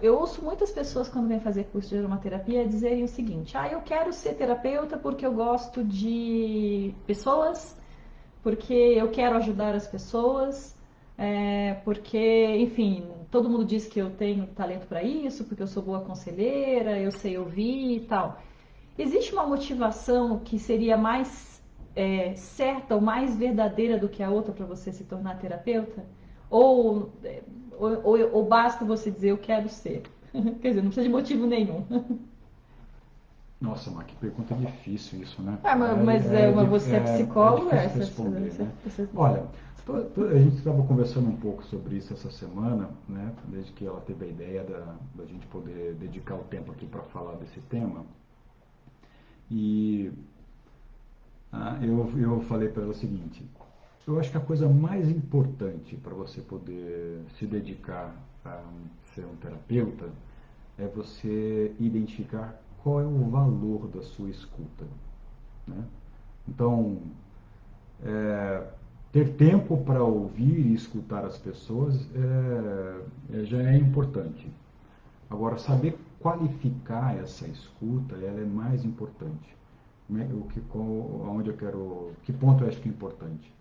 Speaker 1: Eu ouço muitas pessoas quando vêm fazer curso de aromaterapia dizerem o seguinte: eu quero ser terapeuta porque eu gosto de pessoas, porque eu quero ajudar as pessoas, porque, enfim, todo mundo diz que eu tenho talento para isso, porque eu sou boa conselheira, eu sei ouvir e tal. Existe uma motivação que seria mais certa ou mais verdadeira do que a outra para você se tornar terapeuta? Ou, ou basta você dizer eu quero ser? Quer dizer, não precisa de motivo nenhum.
Speaker 2: Nossa, mas que pergunta difícil isso, né?
Speaker 1: Mas você é psicólogo,
Speaker 2: difícil responder, né?
Speaker 1: você...
Speaker 2: Olha, a gente estava conversando um pouco sobre isso essa semana, né? Desde que ela teve a ideia da gente poder dedicar o tempo aqui para falar desse tema. E eu falei para ela o seguinte: eu acho que a coisa mais importante para você poder se dedicar a ser um terapeuta é você identificar qual é o valor da sua escuta, né? Então, ter tempo para ouvir e escutar as pessoas já é importante. Agora, saber qualificar essa escuta, ela é mais importante. Onde eu quero, que ponto eu acho que é importante?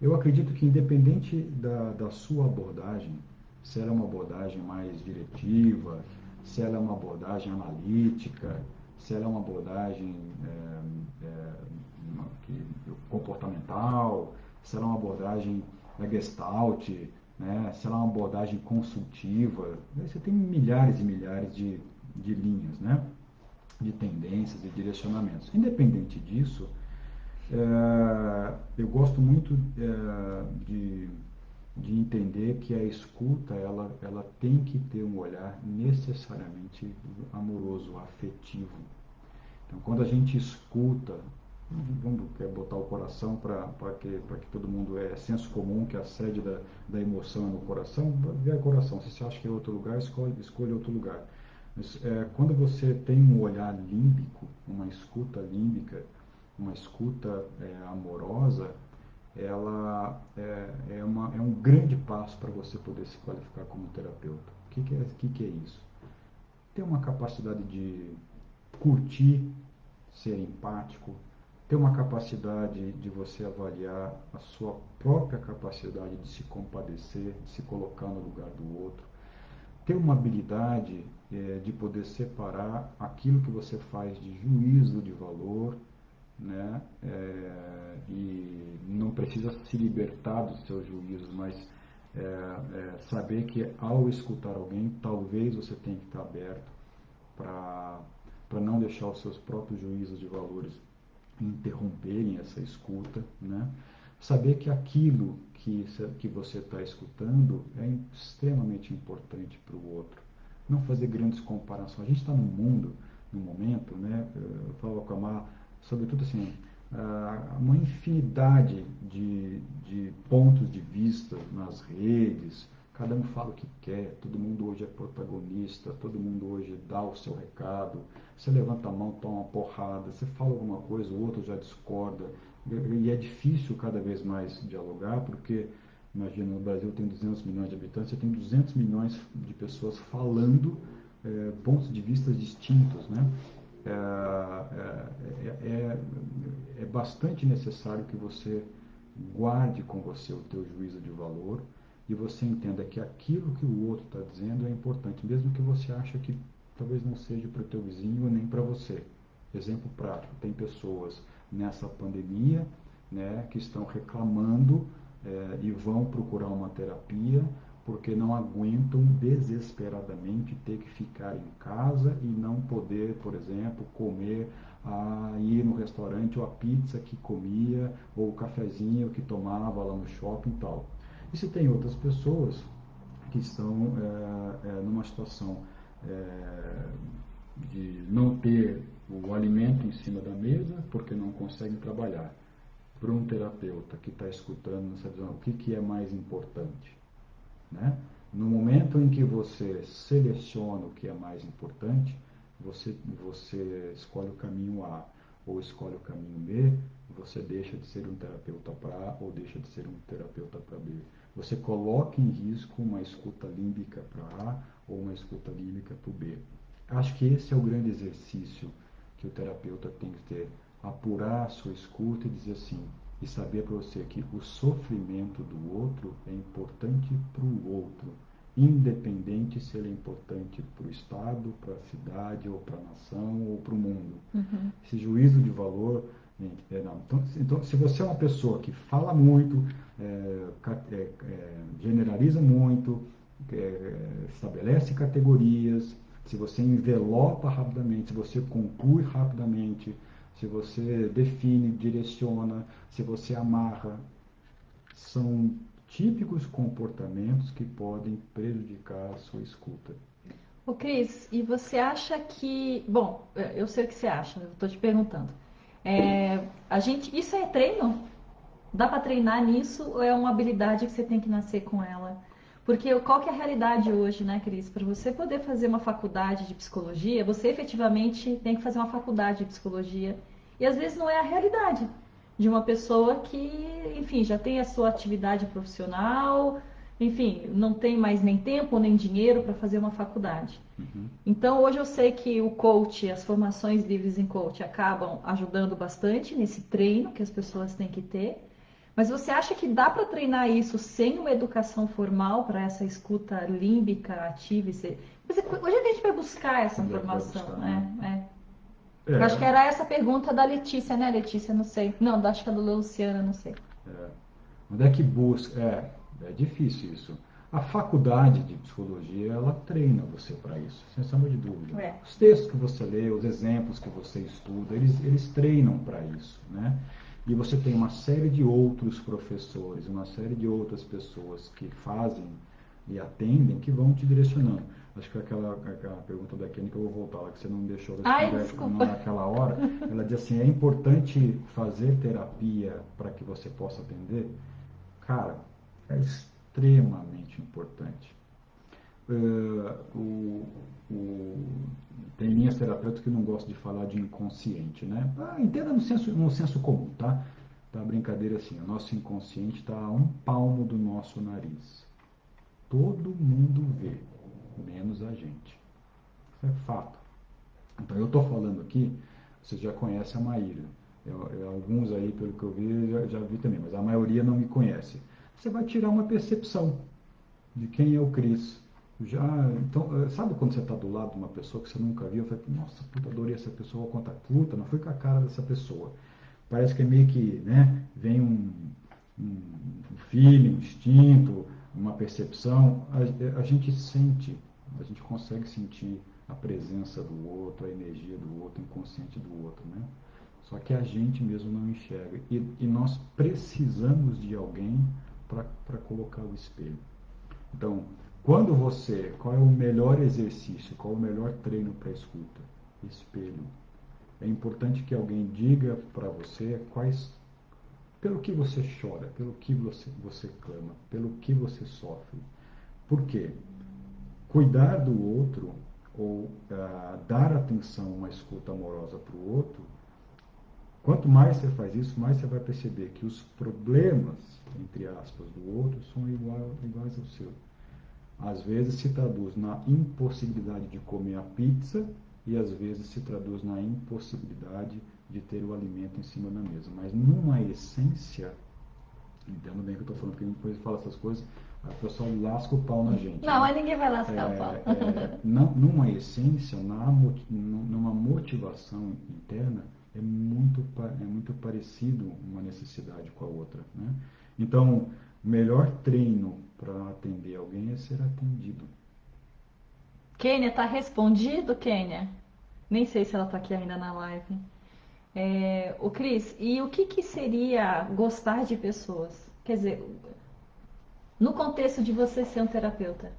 Speaker 2: Eu acredito que independente da sua abordagem, se ela é uma abordagem mais diretiva, se ela é uma abordagem analítica, se ela é uma abordagem comportamental, se ela é uma abordagem gestalt, né, se ela é uma abordagem consultiva, você tem milhares e milhares de linhas, né, de tendências e direcionamentos. Independente disso, eu gosto muito de entender que a escuta ela tem que ter um olhar necessariamente amoroso, afetivo. Então, quando a gente escuta, vamos botar o coração para que todo mundo senso comum, que a sede da emoção é no coração, vê o coração. Se você acha que é outro lugar, escolhe outro lugar. Mas, quando você tem um olhar límbico, uma escuta límbica, uma escuta amorosa, ela é um grande passo para você poder se qualificar como terapeuta. O que é isso? Ter uma capacidade de curtir, ser empático, ter uma capacidade de você avaliar a sua própria capacidade de se compadecer, de se colocar no lugar do outro, ter uma habilidade de poder separar aquilo que você faz de juízo de valor, né? E não precisa se libertar dos seus juízos, mas saber que ao escutar alguém, talvez você tenha que estar aberto para não deixar os seus próprios juízos de valores interromperem essa escuta, né? Saber que aquilo que você está escutando é extremamente importante para o outro. Não fazer grandes comparações. A gente está num mundo, num momento, né? Eu falo com a Mar, sobretudo assim, uma infinidade de pontos de vista nas redes, cada um fala o que quer, todo mundo hoje é protagonista, todo mundo hoje dá o seu recado, você levanta a mão, toma uma porrada, você fala alguma coisa, o outro já discorda, e é difícil cada vez mais dialogar, porque, imagina, no Brasil tem 200 milhões de habitantes, você tem 200 milhões de pessoas falando pontos de vista distintos, né? É bastante necessário que você guarde com você o teu juízo de valor e você entenda que aquilo que o outro está dizendo é importante, mesmo que você ache que talvez não seja para o teu vizinho nem para você. Exemplo prático, tem pessoas nessa pandemia, né, que estão reclamando e vão procurar uma terapia porque não aguentam desesperadamente ter que ficar em casa e não poder, por exemplo, comer, ir no restaurante ou a pizza que comia ou o cafezinho que tomava lá no shopping e tal. E se tem outras pessoas que estão numa situação de não ter o alimento em cima da mesa porque não conseguem trabalhar. Para um terapeuta que está escutando nessa visão, o que é mais importante? Né? No momento em que você seleciona o que é mais importante, você escolhe o caminho A ou escolhe o caminho B, você deixa de ser um terapeuta para A ou deixa de ser um terapeuta para B. Você coloca em risco uma escuta límbica para A ou uma escuta límbica para o B. Acho que esse é o grande exercício que o terapeuta tem que ter, apurar a sua escuta e dizer assim, e saber para você que o sofrimento do outro é importante para o outro, independente se ele é importante para o Estado, para a cidade, ou para a nação, ou para o mundo.
Speaker 1: Uhum.
Speaker 2: Esse juízo de valor, não. Então, se você é uma pessoa que fala muito, generaliza muito, estabelece categorias, se você envelopa rapidamente, se você conclui rapidamente, se você define, direciona, se você amarra, são típicos comportamentos que podem prejudicar a sua escuta.
Speaker 1: Ô Cris, e você acha que... Bom, eu sei o que você acha, eu estou te perguntando. Isso é treino? Dá para treinar nisso ou é uma habilidade que você tem que nascer com ela? Porque qual que é a realidade hoje, né, Cris? Para você poder fazer uma faculdade de psicologia, você efetivamente tem que fazer uma faculdade de psicologia. E às vezes não é a realidade de uma pessoa que, enfim, já tem a sua atividade profissional, enfim, não tem mais nem tempo nem dinheiro para fazer uma faculdade.
Speaker 2: Uhum.
Speaker 1: Então, hoje eu sei que o coach, as formações livres em coach acabam ajudando bastante nesse treino que as pessoas têm que ter. Mas você acha que dá para treinar isso sem uma educação formal para essa escuta límbica, ativa? Hoje a gente vai buscar essa
Speaker 2: Onde é que vai
Speaker 1: formação,
Speaker 2: buscar, né?
Speaker 1: né? Eu acho que
Speaker 2: É,
Speaker 1: era essa a pergunta da Letícia, né, Letícia? Não sei. Não, acho que é da Luciana, não sei.
Speaker 2: onde é que busca? É difícil isso. A faculdade de psicologia, ela treina você para isso, sem sombra de dúvida.
Speaker 1: É.
Speaker 2: Os textos que você lê, os exemplos que você estuda, eles treinam para isso, né? E você tem uma série de outros professores, uma série de outras pessoas que fazem e atendem, que vão te direcionando. Acho que aquela pergunta da Kenny que eu vou voltar lá, que você não me deixou
Speaker 1: Ai,
Speaker 2: responder
Speaker 1: desculpa.
Speaker 2: naquela hora, ela diz assim, é importante fazer terapia para que você possa atender? Cara, é extremamente importante. O, o, tem linhas terapêuticas que não gostam de falar de inconsciente, né? Entenda no senso comum, tá? Tá, brincadeira assim, o nosso inconsciente está a um palmo do nosso nariz. Todo mundo vê, menos a gente. Isso é fato. Então eu estou falando aqui, vocês já conhecem a Maíra. Alguns aí, pelo que eu vi, já vi também, mas a maioria não me conhece. Você vai tirar uma percepção de quem é o Cris. Já, então, sabe quando você está do lado de uma pessoa que você nunca viu? Eu falei, nossa, puta, adorei essa pessoa, vou contar. Puta, não fui com a cara dessa pessoa. Parece que é meio que, né, vem um feeling, um instinto, uma percepção. A gente sente, a gente consegue sentir a presença do outro, a energia do outro, o inconsciente do outro, né? Só que a gente mesmo não enxerga. E nós precisamos de alguém para colocar o espelho. Então, qual é o melhor exercício, qual é o melhor treino para escuta? Espelho. É importante que alguém diga para você pelo que você chora, pelo que você clama, pelo que você sofre. Por quê? Cuidar do outro ou dar atenção, uma escuta amorosa para o outro, quanto mais você faz isso, mais você vai perceber que os problemas, entre aspas, do outro são iguais ao seu. Às vezes se traduz na impossibilidade de comer a pizza e às vezes se traduz na impossibilidade de ter o alimento em cima da mesa. Mas numa essência, entendo bem o que eu estou falando, porque depois de falar essas coisas, a pessoa lasca o pau na gente.
Speaker 1: Não,
Speaker 2: Né?
Speaker 1: mas ninguém vai lascar o pau.
Speaker 2: Numa essência, numa motivação interna, é muito parecido uma necessidade com a outra. Né? Então, o melhor treino para atender alguém é ser atendido.
Speaker 1: Kênia, tá respondido, Kênia? Nem sei se ela tá aqui ainda na live. O Cris, e o que que seria gostar de pessoas? Quer dizer, no contexto de você ser um terapeuta.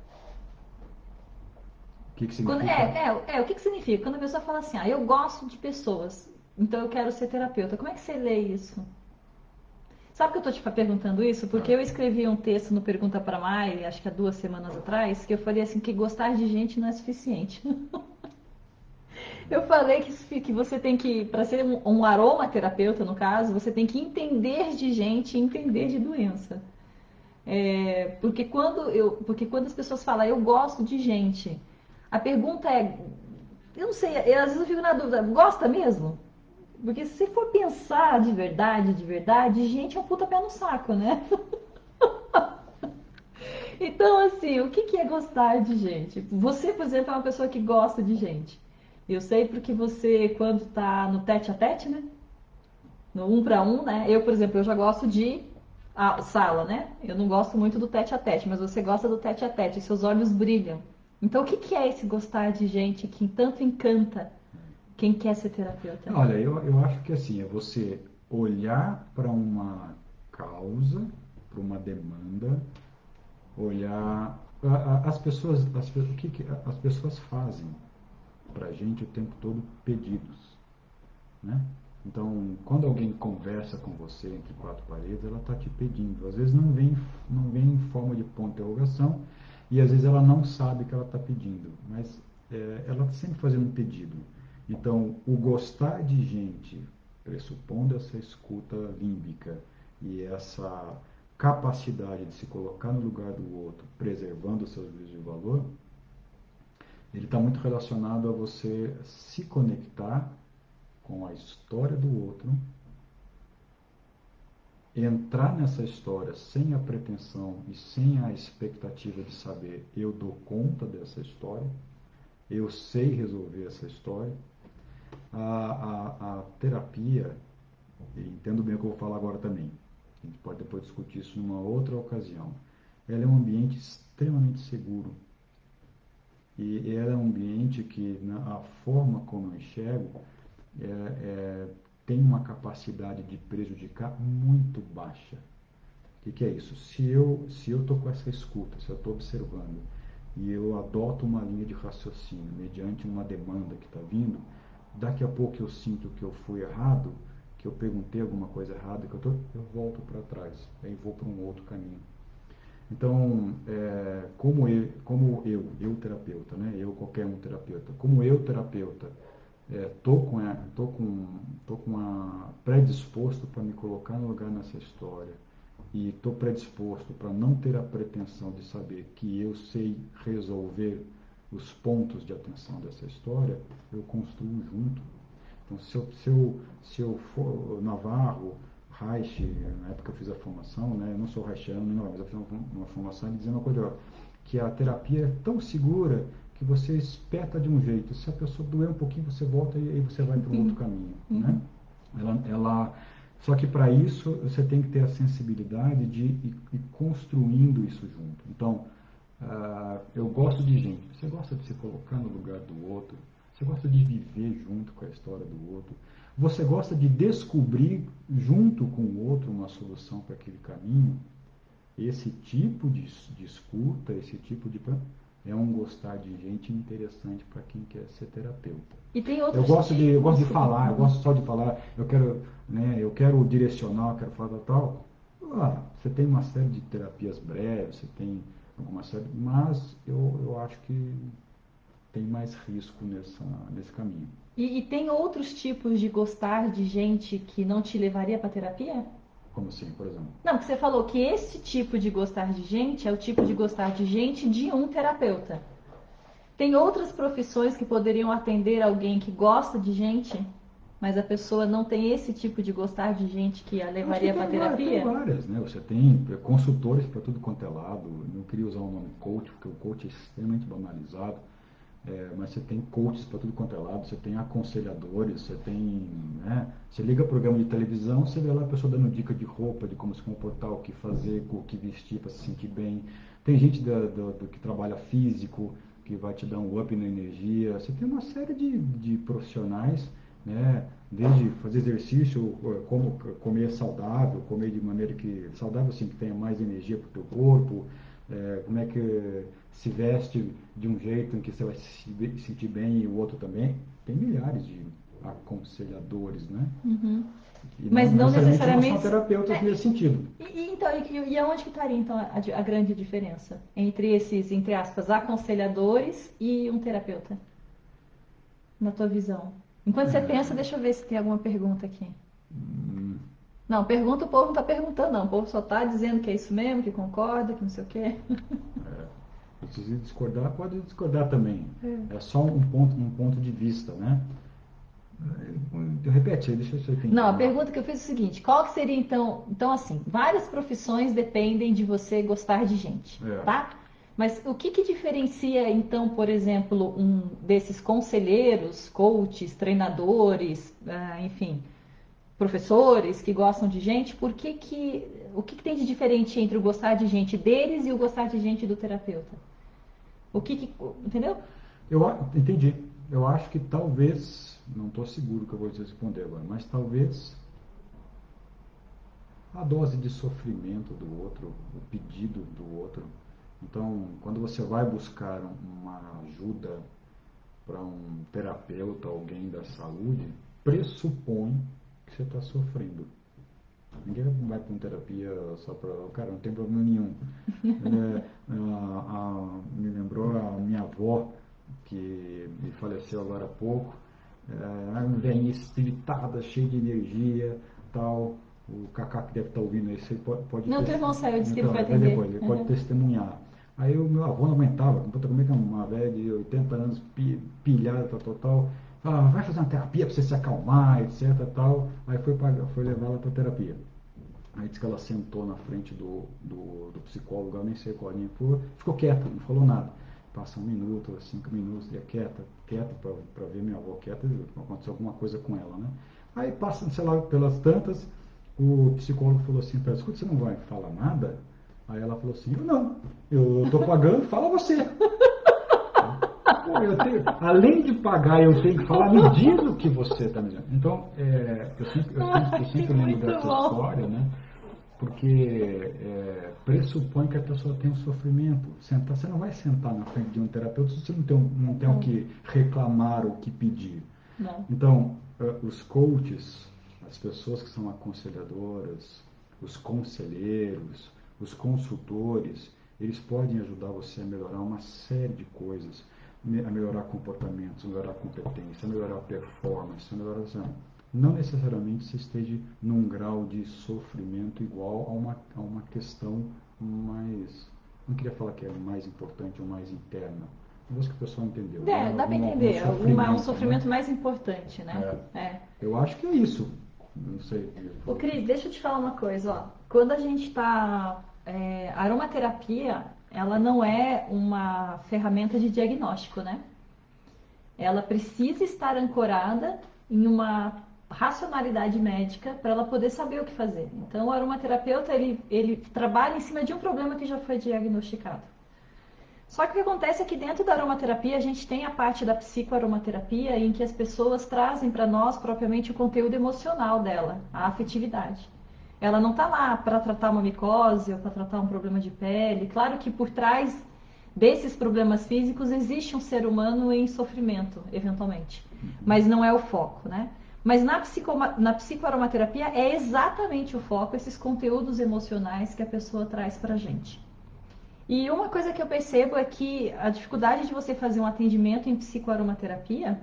Speaker 2: O que significa?
Speaker 1: O que que significa? Quando a pessoa fala assim, eu gosto de pessoas, então eu quero ser terapeuta. Como é que você lê isso? Sabe que eu tô te perguntando isso? Porque eu escrevi um texto no Pergunta para Mai, acho que há 2 semanas atrás, que eu falei assim, que gostar de gente não é suficiente. Eu falei que você tem que, para ser um aromaterapeuta, no caso, você tem que entender de gente e entender de doença. Porque quando as pessoas falam, eu gosto de gente, a pergunta é, eu não sei, às vezes eu fico na dúvida, gosta mesmo? Porque se você for pensar de verdade, gente é um puta pé no saco, né? Então, assim, o que que é gostar de gente? Você, por exemplo, é uma pessoa que gosta de gente. Eu sei porque você, quando tá no tete a tete, né? No um para um, né? Eu, por exemplo, eu já gosto de sala, né? Eu não gosto muito do tete a tete, mas você gosta do tete a tete, seus olhos brilham. Então, o que que é esse gostar de gente que tanto encanta quem quer ser terapeuta?
Speaker 2: Olha, eu acho que assim, é você olhar para uma causa, para uma demanda, olhar. As pessoas, o que as pessoas fazem para a gente o tempo todo pedidos. Né? Então, quando alguém conversa com você entre quatro paredes, ela está te pedindo. Às vezes não vem em forma de ponto de interrogação e às vezes ela não sabe que ela está pedindo, mas ela está sempre fazendo um pedido. Então, o gostar de gente, pressupondo essa escuta límbica e essa capacidade de se colocar no lugar do outro, preservando os seus juízos de valor, ele está muito relacionado a você se conectar com a história do outro, entrar nessa história sem a pretensão e sem a expectativa de saber eu dou conta dessa história, eu sei resolver essa história. A terapia, e entendo bem o que eu vou falar agora também, a gente pode depois discutir isso numa outra ocasião, ela é um ambiente extremamente seguro. E ela é um ambiente que, a forma como eu enxergo, tem uma capacidade de prejudicar muito baixa. O que é isso? Se eu estou com essa escuta, se eu estou observando e eu adoto uma linha de raciocínio mediante uma demanda que está vindo, daqui a pouco eu sinto que eu fui errado, que eu perguntei alguma coisa errada, eu volto para trás, aí vou para um outro caminho. Então, eu terapeuta, né? Eu qualquer um terapeuta, como eu terapeuta, tô com a predisposto para me colocar no lugar nessa história e tô predisposto para não ter a pretensão de saber que eu sei resolver os pontos de atenção dessa história, eu construo junto. Então, se eu for Navarro, Reich, na época que eu fiz a formação, né, eu não sou reichiano, mas eu fiz uma formação dizendo uma coisa, que a terapia é tão segura que você espeta de um jeito. Se a pessoa doer um pouquinho, você volta e aí você vai para um outro caminho. Né? Só que para isso você tem que ter a sensibilidade de ir construindo isso junto. Então, eu gosto de gente. Você gosta de se colocar no lugar do outro. Você gosta de viver junto com a história do outro. Você gosta de descobrir junto com o outro uma solução para aquele caminho. Esse tipo de escuta, esse tipo de é um gostar de gente interessante para quem quer ser terapeuta.
Speaker 1: E tem outros tipos,
Speaker 2: eu gosto de falar, eu gosto só de falar, eu quero direcionar, eu quero falar tal. Você tem uma série de terapias breves, você tem alguma série, mas eu acho que tem mais risco nesse caminho.
Speaker 1: E tem outros tipos de gostar de gente que não te levaria para terapia?
Speaker 2: Como assim, por exemplo?
Speaker 1: Não, porque você falou que esse tipo de gostar de gente é o tipo de gostar de gente de um terapeuta. Tem outras profissões que poderiam atender alguém que gosta de gente, mas a pessoa não tem esse tipo de gostar de gente que a levaria para terapia?
Speaker 2: Tem várias, né? Você tem consultores para tudo quanto é lado. Não queria usar o nome coach, porque o coach é extremamente banalizado. Mas você tem coaches para tudo quanto é lado, você tem aconselhadores, você tem, né? Você liga programa de televisão, você vê lá a pessoa dando dica de roupa, de como se comportar, o que fazer, o que vestir para se sentir bem. Tem gente do que trabalha físico, que vai te dar um up na energia. Você tem uma série de profissionais, né? Desde fazer exercício, como comer saudável, comer de maneira que saudável, assim, que tenha mais energia para o teu corpo, como é que se veste de um jeito em que você vai se sentir bem e o outro também. Tem milhares de aconselhadores, né?
Speaker 1: Uhum.
Speaker 2: E
Speaker 1: Mas não
Speaker 2: necessariamente não
Speaker 1: necessariamente.
Speaker 2: são terapeutas nesse sentido.
Speaker 1: Então, e aonde que estaria então a grande diferença entre esses, entre aspas, aconselhadores e um terapeuta? Na tua visão. Enquanto você pensa, deixa eu ver se tem alguma pergunta aqui. Não, pergunta, o povo não está perguntando, não. O povo só está dizendo que é isso mesmo, que concorda, que não sei o quê.
Speaker 2: Se discordar, pode discordar também. É só um ponto de vista, né? Repete aí, deixa eu ver se eu entendi.
Speaker 1: Não, a pergunta que eu fiz é o seguinte: qual que seria então assim, várias profissões dependem de você gostar de gente, tá? Mas o que diferencia então, por exemplo, um desses conselheiros, coaches, treinadores, enfim, professores que gostam de gente, o que tem de diferente entre o gostar de gente deles e o gostar de gente do terapeuta? Entendeu?
Speaker 2: Entendi. Eu acho que talvez, não estou seguro que eu vou te responder agora, mas talvez a dose de sofrimento do outro, o pedido do outro. Então, quando você vai buscar uma ajuda para um terapeuta, alguém da saúde, pressupõe que você está sofrendo. Ninguém vai para uma terapia só para... Cara, não tem problema nenhum. Me lembrou a minha avó, que faleceu agora há pouco. Uma velhinha espiritada, cheia de energia, tal. O Cacá que deve estar ouvindo isso, ele pode
Speaker 1: Não, teu irmão saiu, disse que ele
Speaker 2: então,
Speaker 1: foi
Speaker 2: até depois,
Speaker 1: atender.
Speaker 2: ele pode testemunhar. Aí o meu avô não aguentava, como é que uma velha de 80 anos pilhada, tal. Falava, vai fazer uma terapia para você se acalmar, etc, tal. Aí foi levar ela para terapia. Aí disse que ela sentou na frente do psicólogo, eu nem sei qual linha foi, ficou quieta, não falou nada. Passa 1 minuto, 5 minutos, e quieta para ver minha avó quieta, aconteceu alguma coisa com ela, né? Aí passa, sei lá, pelas tantas, o psicólogo falou assim para ela, escuta, você não vai falar nada? Aí ela falou assim, eu estou pagando, fala você. Pô, além de pagar, eu tenho que falar, me diz o que você está me dizendo. Então, eu sempre lembro dessa história, né? Porque pressupõe que a pessoa tem um sofrimento. Você não vai sentar na frente de um terapeuta se você não tem o que reclamar ou o que pedir.
Speaker 1: Não.
Speaker 2: Então, os coaches, as pessoas que são aconselhadoras, os conselheiros, os consultores, eles podem ajudar você a melhorar uma série de coisas, a melhorar comportamentos, a melhorar competência, a melhorar performance, a melhorar... Não necessariamente você esteja num grau de sofrimento igual a uma questão mais... Não queria falar que é mais importante ou mais interna. Mas que o pessoal entendeu.
Speaker 1: Dá para entender. Um sofrimento, né? Mais importante, né?
Speaker 2: Eu acho que é isso. Não sei.
Speaker 1: Ô, Cris, deixa eu te falar uma coisa. Ó. Quando a gente está... a aromaterapia, ela não é uma ferramenta de diagnóstico, né? Ela precisa estar ancorada em uma racionalidade médica para ela poder saber o que fazer. Então, o aromaterapeuta, ele trabalha em cima de um problema que já foi diagnosticado. Só que o que acontece é que dentro da aromaterapia a gente tem a parte da psicoaromaterapia em que as pessoas trazem para nós propriamente o conteúdo emocional dela, a afetividade. Ela não está lá para tratar uma micose ou para tratar um problema de pele. Claro que por trás desses problemas físicos existe um ser humano em sofrimento, eventualmente. Mas não é o foco, né? Mas na psicoaromaterapia é exatamente o foco, esses conteúdos emocionais que a pessoa traz para a gente. E uma coisa que eu percebo é que a dificuldade de você fazer um atendimento em psicoaromaterapia,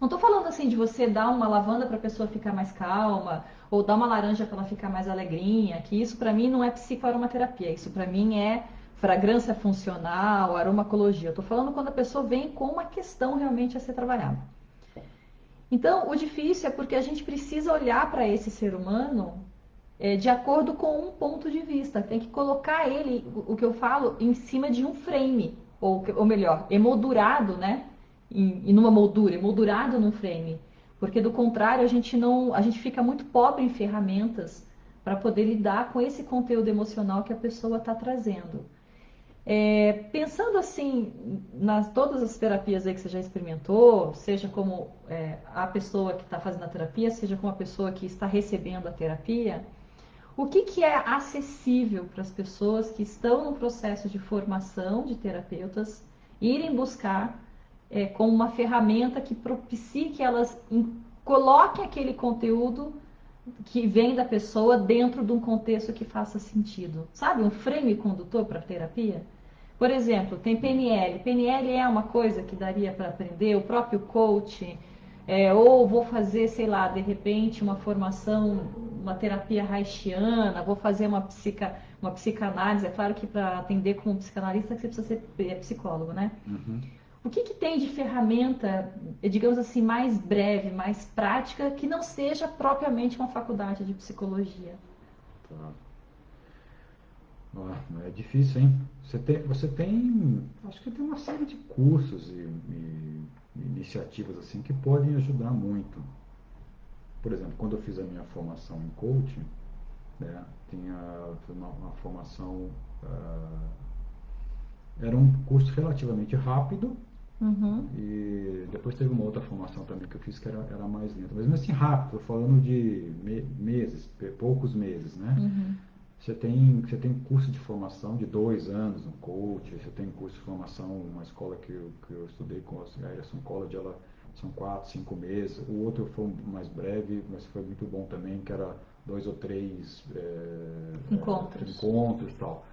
Speaker 1: não estou falando assim de você dar uma lavanda para a pessoa ficar mais calma, ou dar uma laranja para ela ficar mais alegrinha, que isso para mim não é psicoaromaterapia, isso para mim é fragrância funcional, aromacologia. Eu estou falando quando a pessoa vem com uma questão realmente a ser trabalhada. Então, o difícil é porque a gente precisa olhar para esse ser humano de acordo com um ponto de vista. Tem que colocar ele, o que eu falo, em cima de um frame, ou melhor, emoldurado, né? Em numa moldura, emoldurado num frame. Porque do contrário, a gente fica muito pobre em ferramentas para poder lidar com esse conteúdo emocional que a pessoa está trazendo. Pensando assim, nas todas as terapias aí que você já experimentou, seja como a pessoa que está fazendo a terapia, seja como a pessoa que está recebendo a terapia, o que é acessível para as pessoas que estão no processo de formação de terapeutas irem buscar como uma ferramenta que propicie que elas coloquem aquele conteúdo que vem da pessoa dentro de um contexto que faça sentido? Sabe, um frame condutor para a terapia? Por exemplo, tem PNL. PNL é uma coisa que daria para aprender, o próprio coach, ou vou fazer, sei lá, de repente uma formação, uma terapia haitiana, vou fazer uma psicanálise. É claro que para atender como psicanalista você precisa ser psicólogo, né?
Speaker 2: Uhum.
Speaker 1: O que tem de ferramenta, digamos assim, mais breve, mais prática, que não seja propriamente uma faculdade de psicologia?
Speaker 2: Tá. É difícil, hein? Você tem, acho que tem uma série de cursos e iniciativas assim que podem ajudar muito. Por exemplo, quando eu fiz a minha formação em coaching, né, tinha uma formação, era um curso relativamente rápido.
Speaker 1: Uhum.
Speaker 2: E depois teve uma outra formação também que eu fiz que era mais lenta, mas mesmo assim rápido, falando de meses, poucos meses, né?
Speaker 1: Uhum.
Speaker 2: Você tem curso de formação de 2 anos no coach, você tem curso de formação, uma escola que eu estudei com a Harrison College, ela são 4, 5 meses. O outro foi mais breve, mas foi muito bom também, que era 2 ou 3 encontros e tal.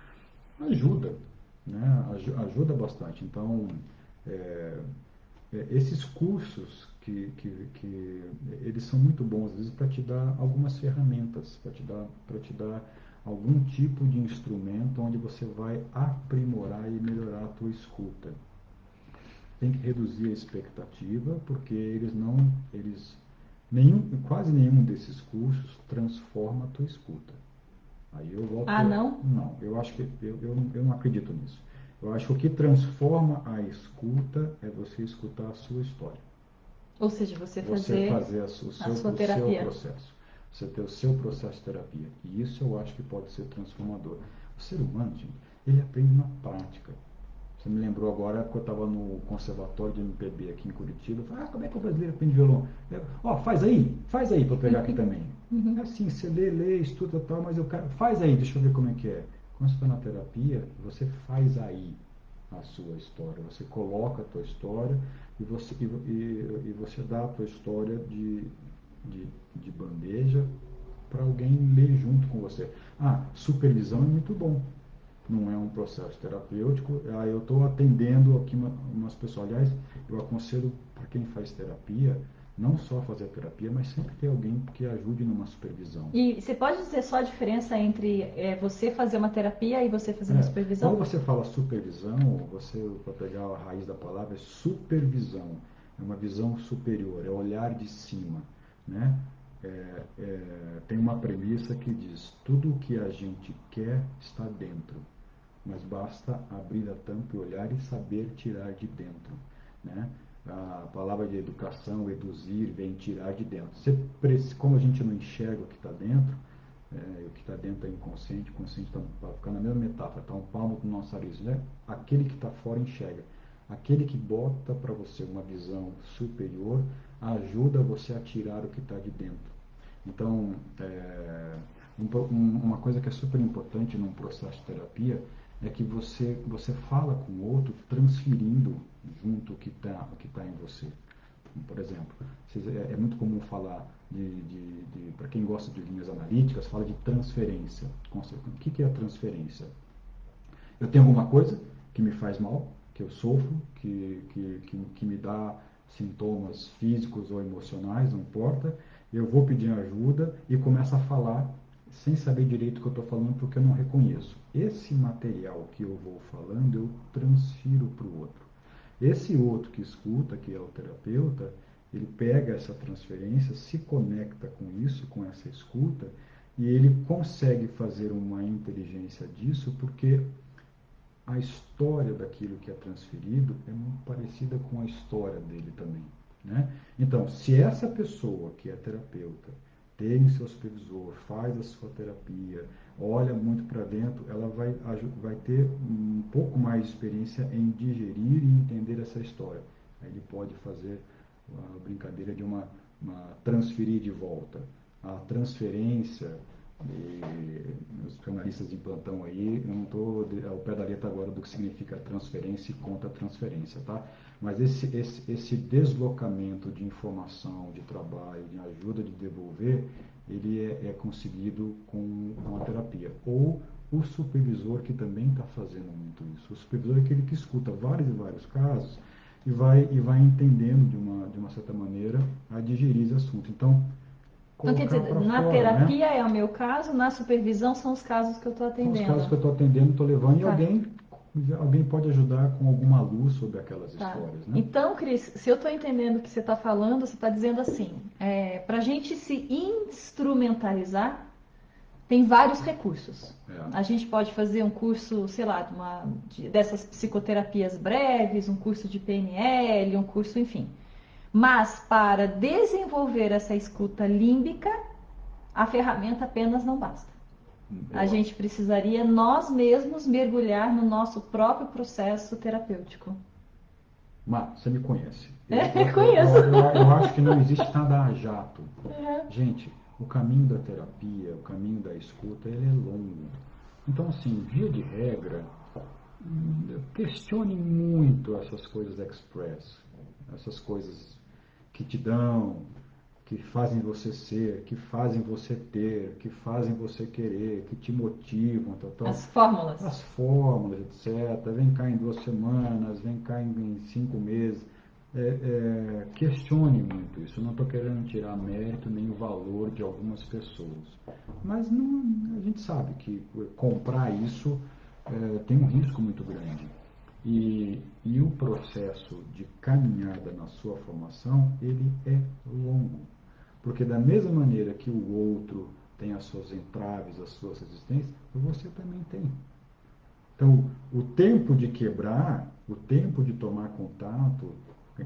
Speaker 2: Ajuda, né? Ajuda bastante. Então, esses cursos que eles são muito bons, às vezes, para te dar algumas ferramentas, para te dar algum tipo de instrumento onde você vai aprimorar e melhorar a tua escuta. Tem que reduzir a expectativa, porque quase nenhum desses cursos transforma a tua escuta. Aí eu volto.
Speaker 1: Ah, não?
Speaker 2: Não, eu acho que eu não acredito nisso. Eu acho que o que transforma a escuta é você escutar a sua história.
Speaker 1: Ou seja, você
Speaker 2: fazer
Speaker 1: a sua terapia.
Speaker 2: processo. Você ter o seu processo de terapia. E isso eu acho que pode ser transformador. O ser humano, gente, ele aprende na prática. Você me lembrou agora que eu estava no Conservatório de MPB aqui em Curitiba. Eu falei, como é que o brasileiro aprende violão? Faz aí para eu pegar aqui também. É assim, você lê, estuda tal, mas eu quero, faz aí, deixa eu ver como é que é. Quando você está na terapia, você faz aí a sua história. Você coloca a tua história e você dá a tua história de bandeja para alguém ler junto com você. Supervisão é muito bom. Não é um processo terapêutico. Eu estou atendendo aqui umas pessoas. Aliás, eu aconselho para quem faz terapia, não só fazer terapia, mas sempre ter alguém que ajude numa supervisão.
Speaker 1: E você pode dizer só a diferença entre você fazer uma terapia e você fazer uma supervisão?
Speaker 2: Quando você fala supervisão, para pegar a raiz da palavra, é supervisão. É uma visão superior, é olhar de cima, né? Tem uma premissa que diz: tudo o que a gente quer está dentro, mas basta abrir a tampa e olhar e saber tirar de dentro, né? A palavra de educação, eduzir, vem tirar de dentro. Como a gente não enxerga o que está dentro, o que está dentro é inconsciente, o consciente para ficar na mesma metáfora, está um palmo do nosso nariz, né? Aquele que está fora enxerga. Aquele que bota para você uma visão superior ajuda você a tirar o que está de dentro. Então, uma coisa que é super importante num processo de terapia é que você fala com o outro transferindo junto o que tá em você. Por exemplo, é muito comum falar para quem gosta de linhas analíticas, fala de transferência. O que é a transferência? Eu tenho alguma coisa que me faz mal, que eu sofro, que me dá sintomas físicos ou emocionais, não importa. Eu vou pedir ajuda e começo a falar sem saber direito o que eu estou falando, porque eu não reconheço. Esse material que eu vou falando, eu transfiro para o outro. Esse outro que escuta, que é o terapeuta, ele pega essa transferência, se conecta com isso, com essa escuta, e ele consegue fazer uma inteligência disso, porque a história daquilo que é transferido é muito parecida com a história dele também, né? Então, se essa pessoa que é terapeuta tem seu supervisor, faz a sua terapia, olha muito para dentro, ela vai ter um pouco mais de experiência em digerir e entender essa história. Aí ele pode fazer a brincadeira de uma transferir de volta. A transferência, os canalistas de plantão aí, eu não estou ao pé da letra agora do que significa transferência e contra-transferência, tá? Mas esse deslocamento de informação, de trabalho, de ajuda de devolver, ele é conseguido com a terapia. Ou o supervisor, que também está fazendo muito isso. O supervisor é aquele que escuta vários e vários casos e vai entendendo de uma certa maneira a digerir esse assunto. Então,
Speaker 1: quer dizer, na
Speaker 2: fora,
Speaker 1: terapia
Speaker 2: né?
Speaker 1: é o meu caso, na supervisão são os casos que eu estou atendendo.
Speaker 2: São os casos que eu estou atendendo, estou levando, e alguém pode ajudar com alguma luz sobre aquelas histórias, né?
Speaker 1: Então, Cris, se eu estou entendendo o que você está falando, você está dizendo assim, para a gente se instrumentalizar, tem vários recursos. A gente pode fazer um curso, sei lá, dessas psicoterapias breves, um curso de PNL, um curso, enfim. Mas para desenvolver essa escuta límbica, a ferramenta apenas não basta. A gente precisaria nós mesmos mergulhar no nosso próprio processo terapêutico.
Speaker 2: Mas você me conhece.
Speaker 1: Conheço.
Speaker 2: Eu acho que não existe nada a jato. Gente, o caminho da terapia, o caminho da escuta, ele é longo. Então, assim, via de regra, questione muito essas coisas express, essas coisas que te dão, que fazem você ser, que fazem você ter, que fazem você querer, que te motivam, tal, tal.
Speaker 1: As fórmulas.
Speaker 2: As fórmulas, etc. Vem cá em 2 semanas, vem cá em 5 meses. Questione muito isso. Eu não estou querendo tirar mérito nem o valor de algumas pessoas. Mas não, a gente sabe que comprar isso tem um risco muito grande. E o processo de caminhada na sua formação, ele é longo. Porque da mesma maneira que o outro tem as suas entraves, as suas resistências, você também tem. Então, o tempo de quebrar, o tempo de tomar contato,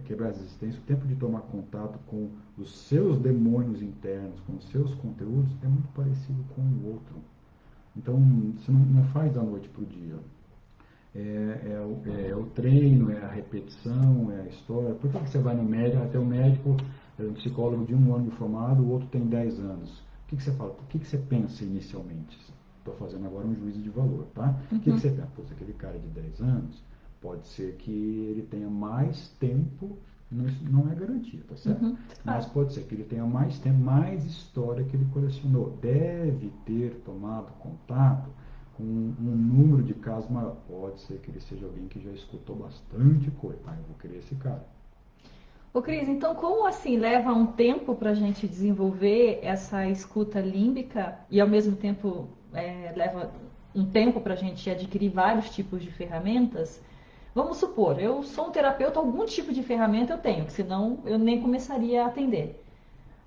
Speaker 2: quebrar as resistências, o tempo de tomar contato com os seus demônios internos, com os seus conteúdos, é muito parecido com o outro. Então, você não faz da noite para o dia. O treino, é a repetição, é a história. Por que você vai no médico, até o médico, um psicólogo de 1 ano de formado, o outro tem 10 anos? O que você fala? O que você pensa inicialmente? Estou fazendo agora um juízo de valor, tá? O que você pensa? Pois aquele cara de 10 anos, pode ser que ele tenha mais tempo, não é garantia, tá certo? Mas pode ser que ele tenha mais tempo, mais história que ele colecionou. Deve ter tomado contato com um número de casos maior. Pode ser que ele seja alguém que já escutou bastante coisa. Eu vou querer esse cara.
Speaker 1: Ô Cris, então como assim leva um tempo para a gente desenvolver essa escuta límbica e ao mesmo tempo leva um tempo para a gente adquirir vários tipos de ferramentas? Vamos supor, eu sou um terapeuta, algum tipo de ferramenta eu tenho, senão eu nem começaria a atender.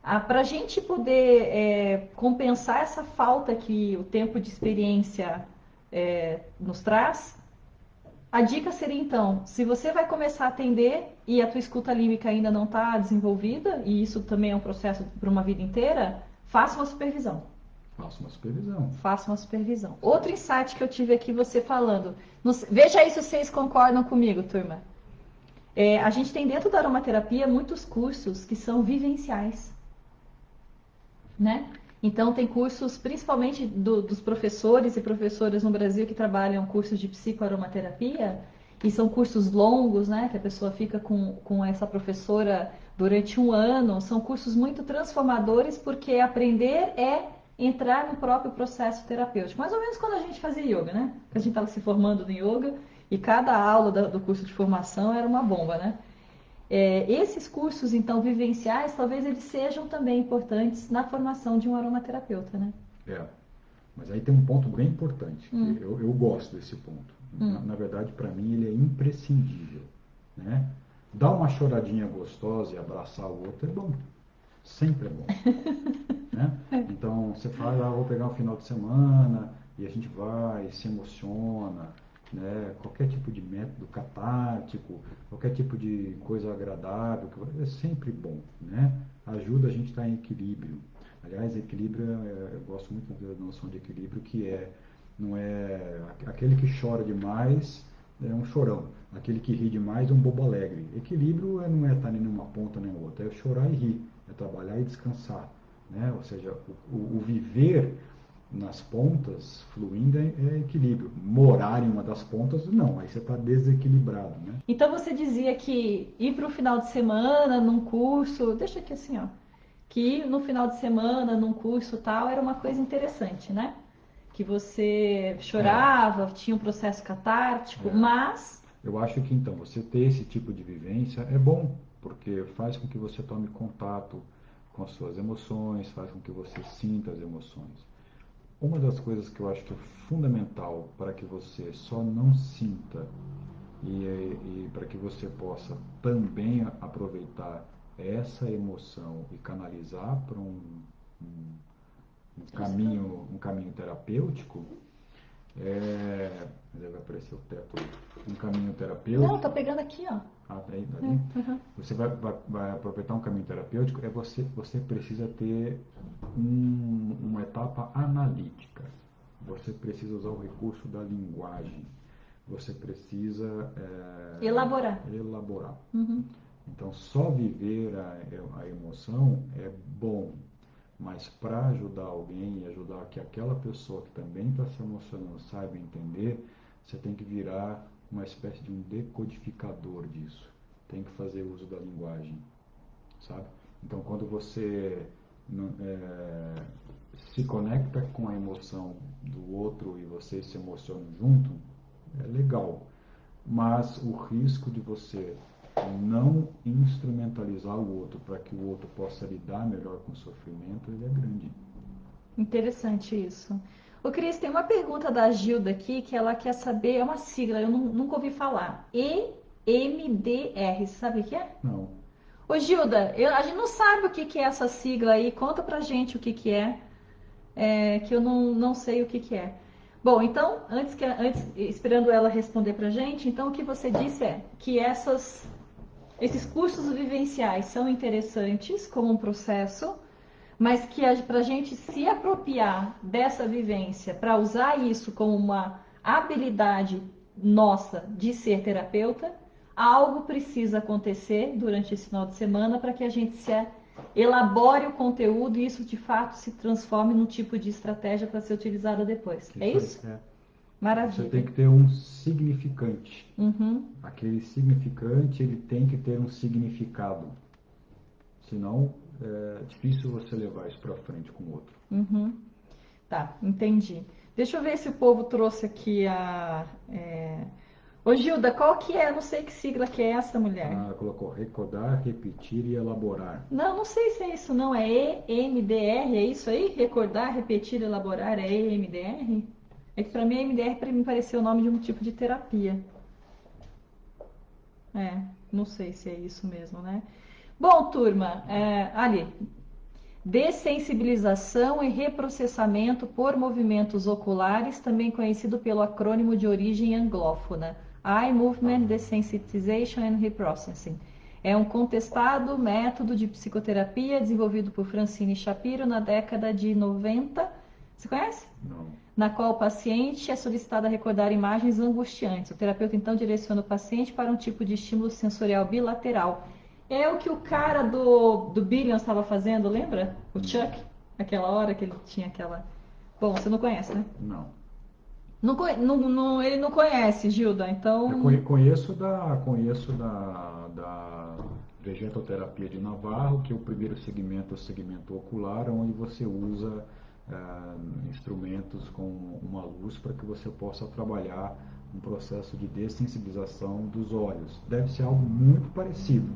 Speaker 1: Para a gente poder compensar essa falta que o tempo de experiência nos traz, a dica seria então, se você vai começar a atender e a tua escuta límbica ainda não está desenvolvida, e isso também é um processo para uma vida inteira, faça uma supervisão.
Speaker 2: Faça uma supervisão.
Speaker 1: Faça uma supervisão. Outro insight que eu tive aqui você falando, veja aí se vocês concordam comigo, turma. A gente tem dentro da aromaterapia muitos cursos que são vivenciais, né? Então tem cursos, principalmente dos professores e professoras no Brasil que trabalham cursos de psicoaromaterapia, e são cursos longos, né? Que a pessoa fica com essa professora durante 1 ano. São cursos muito transformadores, porque aprender é entrar no próprio processo terapêutico. Mais ou menos quando a gente fazia yoga, né? Que a gente estava se formando no yoga e cada aula do curso de formação era uma bomba, né? Esses cursos, então, vivenciais, talvez eles sejam também importantes na formação de um aromaterapeuta, né?
Speaker 2: Mas aí tem um ponto bem importante, que eu gosto desse ponto. Na verdade, para mim, ele é imprescindível, né? Dar uma choradinha gostosa e abraçar o outro é bom. Sempre é bom. Né? Então, você fala, vou pegar um final de semana, e a gente vai, se emociona, né? Qualquer tipo de método catártico, qualquer tipo de coisa agradável, é sempre bom, né? Ajuda a gente a estar em equilíbrio. Aliás, equilíbrio, eu gosto muito da noção de equilíbrio, que não é aquele que chora demais é um chorão, aquele que ri demais é um bobo alegre. Equilíbrio não é estar nem numa ponta nem outra, é chorar e rir, é trabalhar e descansar, né? Ou seja, o viver nas pontas, fluindo, é equilíbrio. Morar em uma das pontas, não, aí você está desequilibrado, né?
Speaker 1: Então você dizia que ir para o final de semana num curso, deixa aqui assim, ó, que ir no final de semana num curso tal era uma coisa interessante, né? Que você chorava, tinha um processo catártico, mas...
Speaker 2: Eu acho que então, você ter esse tipo de vivência é bom, porque faz com que você tome contato com as suas emoções, faz com que você sinta as emoções. Uma das coisas que eu acho que é fundamental para que você só não sinta e para que você possa também aproveitar essa emoção e canalizar para um caminho terapêutico, vai aparecer o teto, um caminho terapêutico.
Speaker 1: Não, tô pegando aqui, ó.
Speaker 2: Tá aí, tá ali. Você vai aproveitar um caminho terapêutico, você precisa ter uma etapa analítica. Você precisa usar o recurso da linguagem. Você precisa
Speaker 1: Elaborar.
Speaker 2: Então, só viver a emoção é bom, mas para ajudar alguém e ajudar que aquela pessoa que também está se emocionando saiba entender, você tem que virar uma espécie de um decodificador disso. Tem que fazer uso da linguagem. sabe? Então, quando você se conecta com a emoção do outro e vocês se emocionam junto, é legal. Mas o risco de você não instrumentalizar o outro para que o outro possa lidar melhor com o sofrimento, ele é grande.
Speaker 1: Interessante isso. O Cris, tem uma pergunta da Gilda aqui que ela quer saber, é uma sigla, eu nunca ouvi falar. EMDR, sabe o que é?
Speaker 2: Não.
Speaker 1: Ô Gilda, a gente não sabe o que que é essa sigla aí, conta pra gente o que que é, que eu não sei o que que é. Bom, então, esperando ela responder pra gente, então o que você disse é que esses cursos vivenciais são interessantes como um processo, mas que para a gente se apropriar dessa vivência, para usar isso como uma habilidade nossa de ser terapeuta, algo precisa acontecer durante esse final de semana para que a gente se elabore o conteúdo e isso de fato se transforme num tipo de estratégia para ser utilizada depois. É isso?
Speaker 2: É. Você
Speaker 1: Maravilha.
Speaker 2: tem que ter um significante.
Speaker 1: Uhum.
Speaker 2: Aquele significante, ele tem que ter um significado. Senão, é difícil você levar isso para frente com o outro.
Speaker 1: Uhum. Tá, entendi. Deixa eu ver se o povo trouxe aqui Ô Gilda, qual que é? Eu não sei que sigla que é essa, mulher.
Speaker 2: Ah, colocou recordar, repetir e elaborar.
Speaker 1: Não sei se é isso, não. É EMDR, é isso aí? Recordar, repetir, elaborar, é EMDR? É que pra mim EMDR para mim pareceu o nome de um tipo de terapia. Não sei se é isso mesmo, né? Bom, turma, ali, dessensibilização e reprocessamento por movimentos oculares, também conhecido pelo acrônimo de origem anglófona, Eye Movement Desensitization and Reprocessing. É um contestado método de psicoterapia desenvolvido por Francine Shapiro na década de 90. Você conhece?
Speaker 2: Não.
Speaker 1: Na qual o paciente é solicitado a recordar imagens angustiantes. O terapeuta então direciona o paciente para um tipo de estímulo sensorial bilateral. É o que o cara do Billions estava fazendo, lembra? O Chuck? Aquela hora que ele tinha aquela. Bom, você não conhece, né?
Speaker 2: Não.
Speaker 1: Ele não conhece, Gilda,
Speaker 2: Eu
Speaker 1: então.
Speaker 2: da vegetoterapia de Navarro, que o primeiro segmento é o segmento ocular, onde você usa instrumentos com uma luz para que você possa trabalhar um processo de dessensibilização dos olhos. Deve ser algo muito parecido,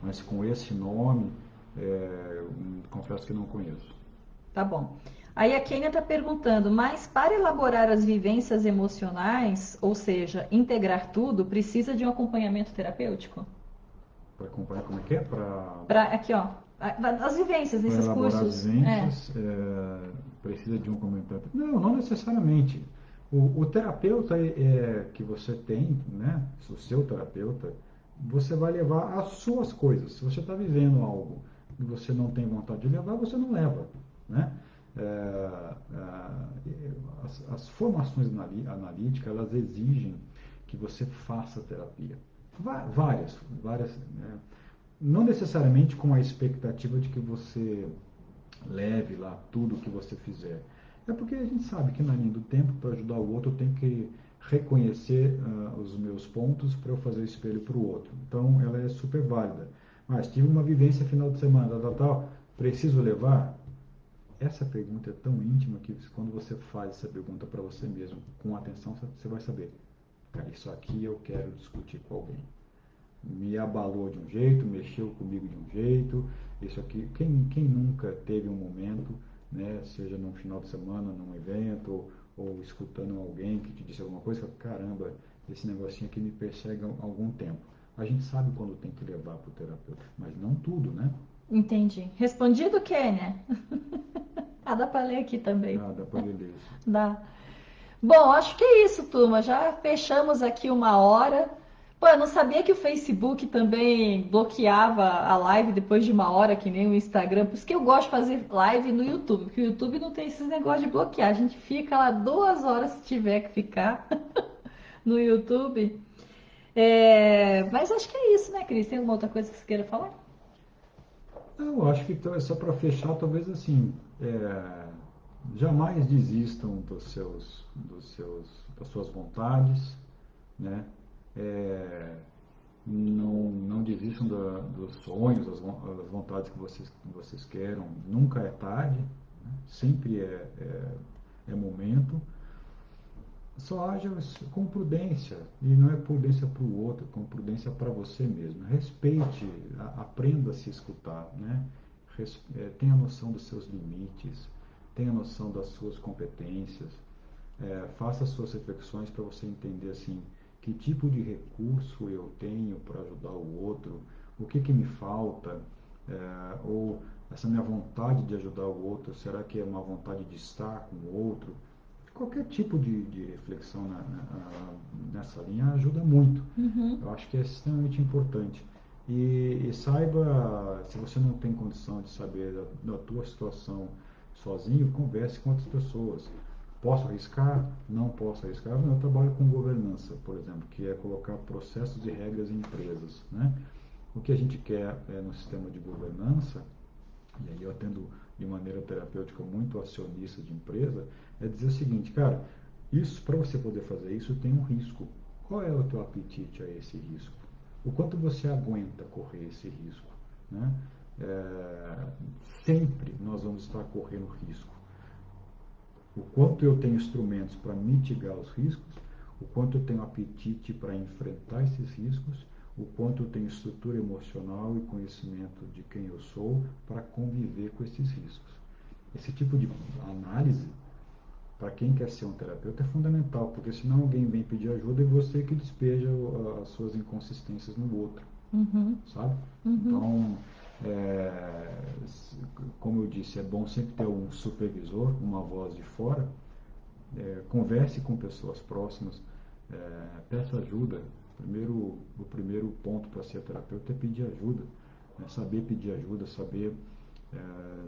Speaker 2: mas com esse nome, confesso que não conheço.
Speaker 1: Tá bom. Aí a Kênia está perguntando, mas para elaborar as vivências emocionais, ou seja, integrar tudo, precisa de um acompanhamento terapêutico?
Speaker 2: Para acompanhar como é que é? Para
Speaker 1: Aqui, ó, as vivências nesses
Speaker 2: elaborar as
Speaker 1: cursos.
Speaker 2: vivências, precisa de um comentário. Não, não necessariamente. O terapeuta que você tem, né, o seu terapeuta, você vai levar as suas coisas. Se você está vivendo algo que você não tem vontade de levar, você não leva, né? As formações analíticas, elas exigem que você faça terapia. Várias, né? Não necessariamente com a expectativa de que você leve lá tudo o que você fizer. É porque a gente sabe que na linha do tempo, para ajudar o outro, eu tenho que reconhecer os meus pontos para eu fazer espelho para o outro. Então, ela é super válida. Mas tive uma vivência final de semana, tal, preciso levar? Essa pergunta é tão íntima que quando você faz essa pergunta para você mesmo, com atenção, você vai saber. Cara, isso aqui eu quero discutir com alguém. Me abalou de um jeito, mexeu comigo de um jeito. Isso aqui, quem nunca teve um momento, né, seja num final de semana, num evento, ou escutando alguém que te disse alguma coisa, caramba, esse negocinho aqui me persegue há algum tempo. A gente sabe quando tem que levar para o terapeuta, mas não tudo, né?
Speaker 1: Entendi. Respondido, Kênia? Dá para ler aqui também.
Speaker 2: Ah, dá para ler isso.
Speaker 1: Dá. Bom, acho que é isso, turma. Já fechamos aqui uma hora. Pô, eu não sabia que o Facebook também bloqueava a live depois de uma hora, que nem o Instagram. Por isso que eu gosto de fazer live no YouTube, porque o YouTube não tem esses negócios de bloquear. A gente fica lá 2 horas se tiver que ficar no YouTube. Mas acho que é isso, né, Cris? Tem alguma outra coisa que você queira falar?
Speaker 2: Eu acho que só para fechar, talvez assim, jamais desistam das suas vontades, né? É, não desistam dos sonhos, das vontades que vocês queiram. Nunca é tarde, né? Sempre é momento. Só haja com prudência, e não é prudência para o outro, é com prudência para você mesmo. Respeite, aprenda a se escutar, né? Tenha noção dos seus limites, tenha noção das suas competências, faça as suas reflexões para você entender assim, que tipo de recurso eu tenho para ajudar o outro, o que me falta, ou essa minha vontade de ajudar o outro, será que é uma vontade de estar com o outro? Qualquer tipo de reflexão nessa linha ajuda muito.
Speaker 1: Uhum.
Speaker 2: Eu acho que é extremamente importante. E saiba, se você não tem condição de saber da tua situação sozinho, converse com outras pessoas. Posso arriscar? Não posso arriscar. Eu trabalho com governança, por exemplo, que é colocar processos e regras em empresas, né? O que a gente quer no sistema de governança, e aí eu atendo de maneira terapêutica muito acionista de empresa, é dizer o seguinte, cara, isso, para você poder fazer isso, tem um risco. Qual é o teu apetite a esse risco? O quanto você aguenta correr esse risco, né? Sempre nós vamos estar correndo risco. O quanto eu tenho instrumentos para mitigar os riscos, o quanto eu tenho apetite para enfrentar esses riscos, o quanto eu tenho estrutura emocional e conhecimento de quem eu sou para conviver com esses riscos. Esse tipo de análise, para quem quer ser um terapeuta, é fundamental, porque senão alguém vem pedir ajuda e você que despeja as suas inconsistências no outro,
Speaker 1: Uhum.
Speaker 2: sabe?
Speaker 1: Uhum.
Speaker 2: Então, como eu disse, é bom sempre ter um supervisor, uma voz de fora, converse com pessoas próximas, peça ajuda. O primeiro ponto para ser terapeuta é pedir ajuda, né? Saber pedir ajuda, saber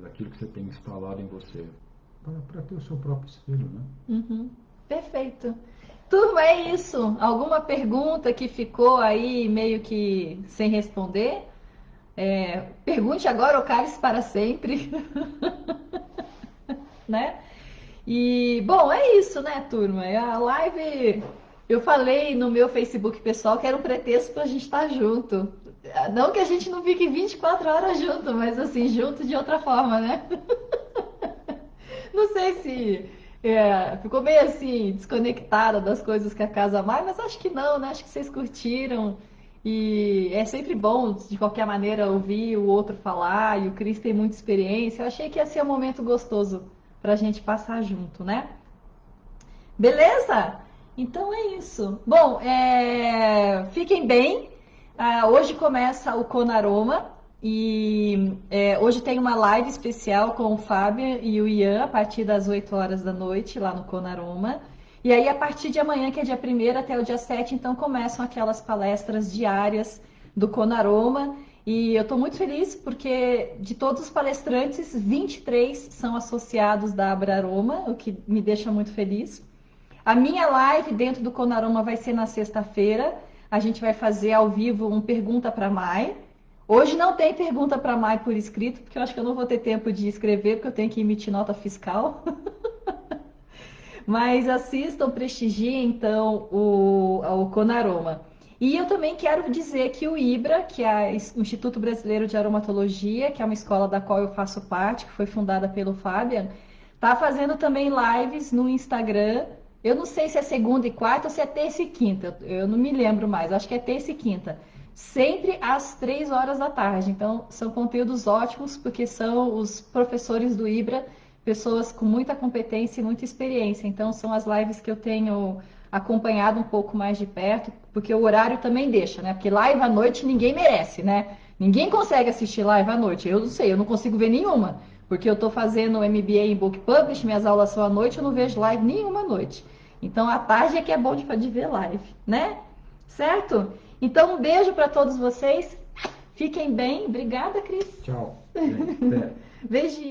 Speaker 2: daquilo que você tem instalado em você, para ter o seu próprio espelho, né?
Speaker 1: Uhum. Perfeito. Turma, é isso. Alguma pergunta que ficou aí meio que sem responder? Pergunte agora ou cale-se para sempre, né? E, bom, é isso, né, turma? A live, eu falei no meu Facebook pessoal que era um pretexto pra gente estar junto. Não que a gente não fique 24 horas junto, mas assim, junto de outra forma, né? Não sei se ficou meio assim, desconectada das coisas que a casa mais, mas acho que não, né? Acho que vocês curtiram. E é sempre bom, de qualquer maneira, ouvir o outro falar. E o Cris tem muita experiência. Eu achei que ia ser um momento gostoso pra gente passar junto, né? Beleza? Então é isso. Bom, fiquem bem. Hoje começa o Conaroma e hoje tem uma live especial com o Fábio e o Ian a partir das 8 horas da noite lá no Conaroma. E aí a partir de amanhã, que é dia 1º até o dia 7, então começam aquelas palestras diárias do Conaroma. E eu estou muito feliz porque de todos os palestrantes, 23 são associados da Abraroma, o que me deixa muito feliz. A minha live dentro do Conaroma vai ser na sexta-feira. A gente vai fazer ao vivo um pergunta para Mai. Hoje não tem pergunta para Mai por escrito, porque eu acho que eu não vou ter tempo de escrever, porque eu tenho que emitir nota fiscal. Mas assistam, prestigiem então o Conaroma. E eu também quero dizer que o IBRA, que é o Instituto Brasileiro de Aromatologia, que é uma escola da qual eu faço parte, que foi fundada pelo Fabian, está fazendo também lives no Instagram. Eu não sei se é segunda e quarta ou se é terça e quinta, eu não me lembro mais, acho que é terça e quinta. Sempre às 3 horas da tarde. Então, são conteúdos ótimos, porque são os professores do IBRA, pessoas com muita competência e muita experiência. Então, são as lives que eu tenho acompanhado um pouco mais de perto, porque o horário também deixa, né? Porque live à noite ninguém merece, né? Ninguém consegue assistir live à noite. Eu não sei, eu não consigo ver nenhuma, porque eu estou fazendo MBA em Book Publish, minhas aulas são à noite, eu não vejo live nenhuma à noite. Então, à tarde é que é bom de ver live, né? Certo? Então, um beijo para todos vocês. Fiquem bem. Obrigada, Cris.
Speaker 2: Tchau, gente. Até.
Speaker 1: Beijinho.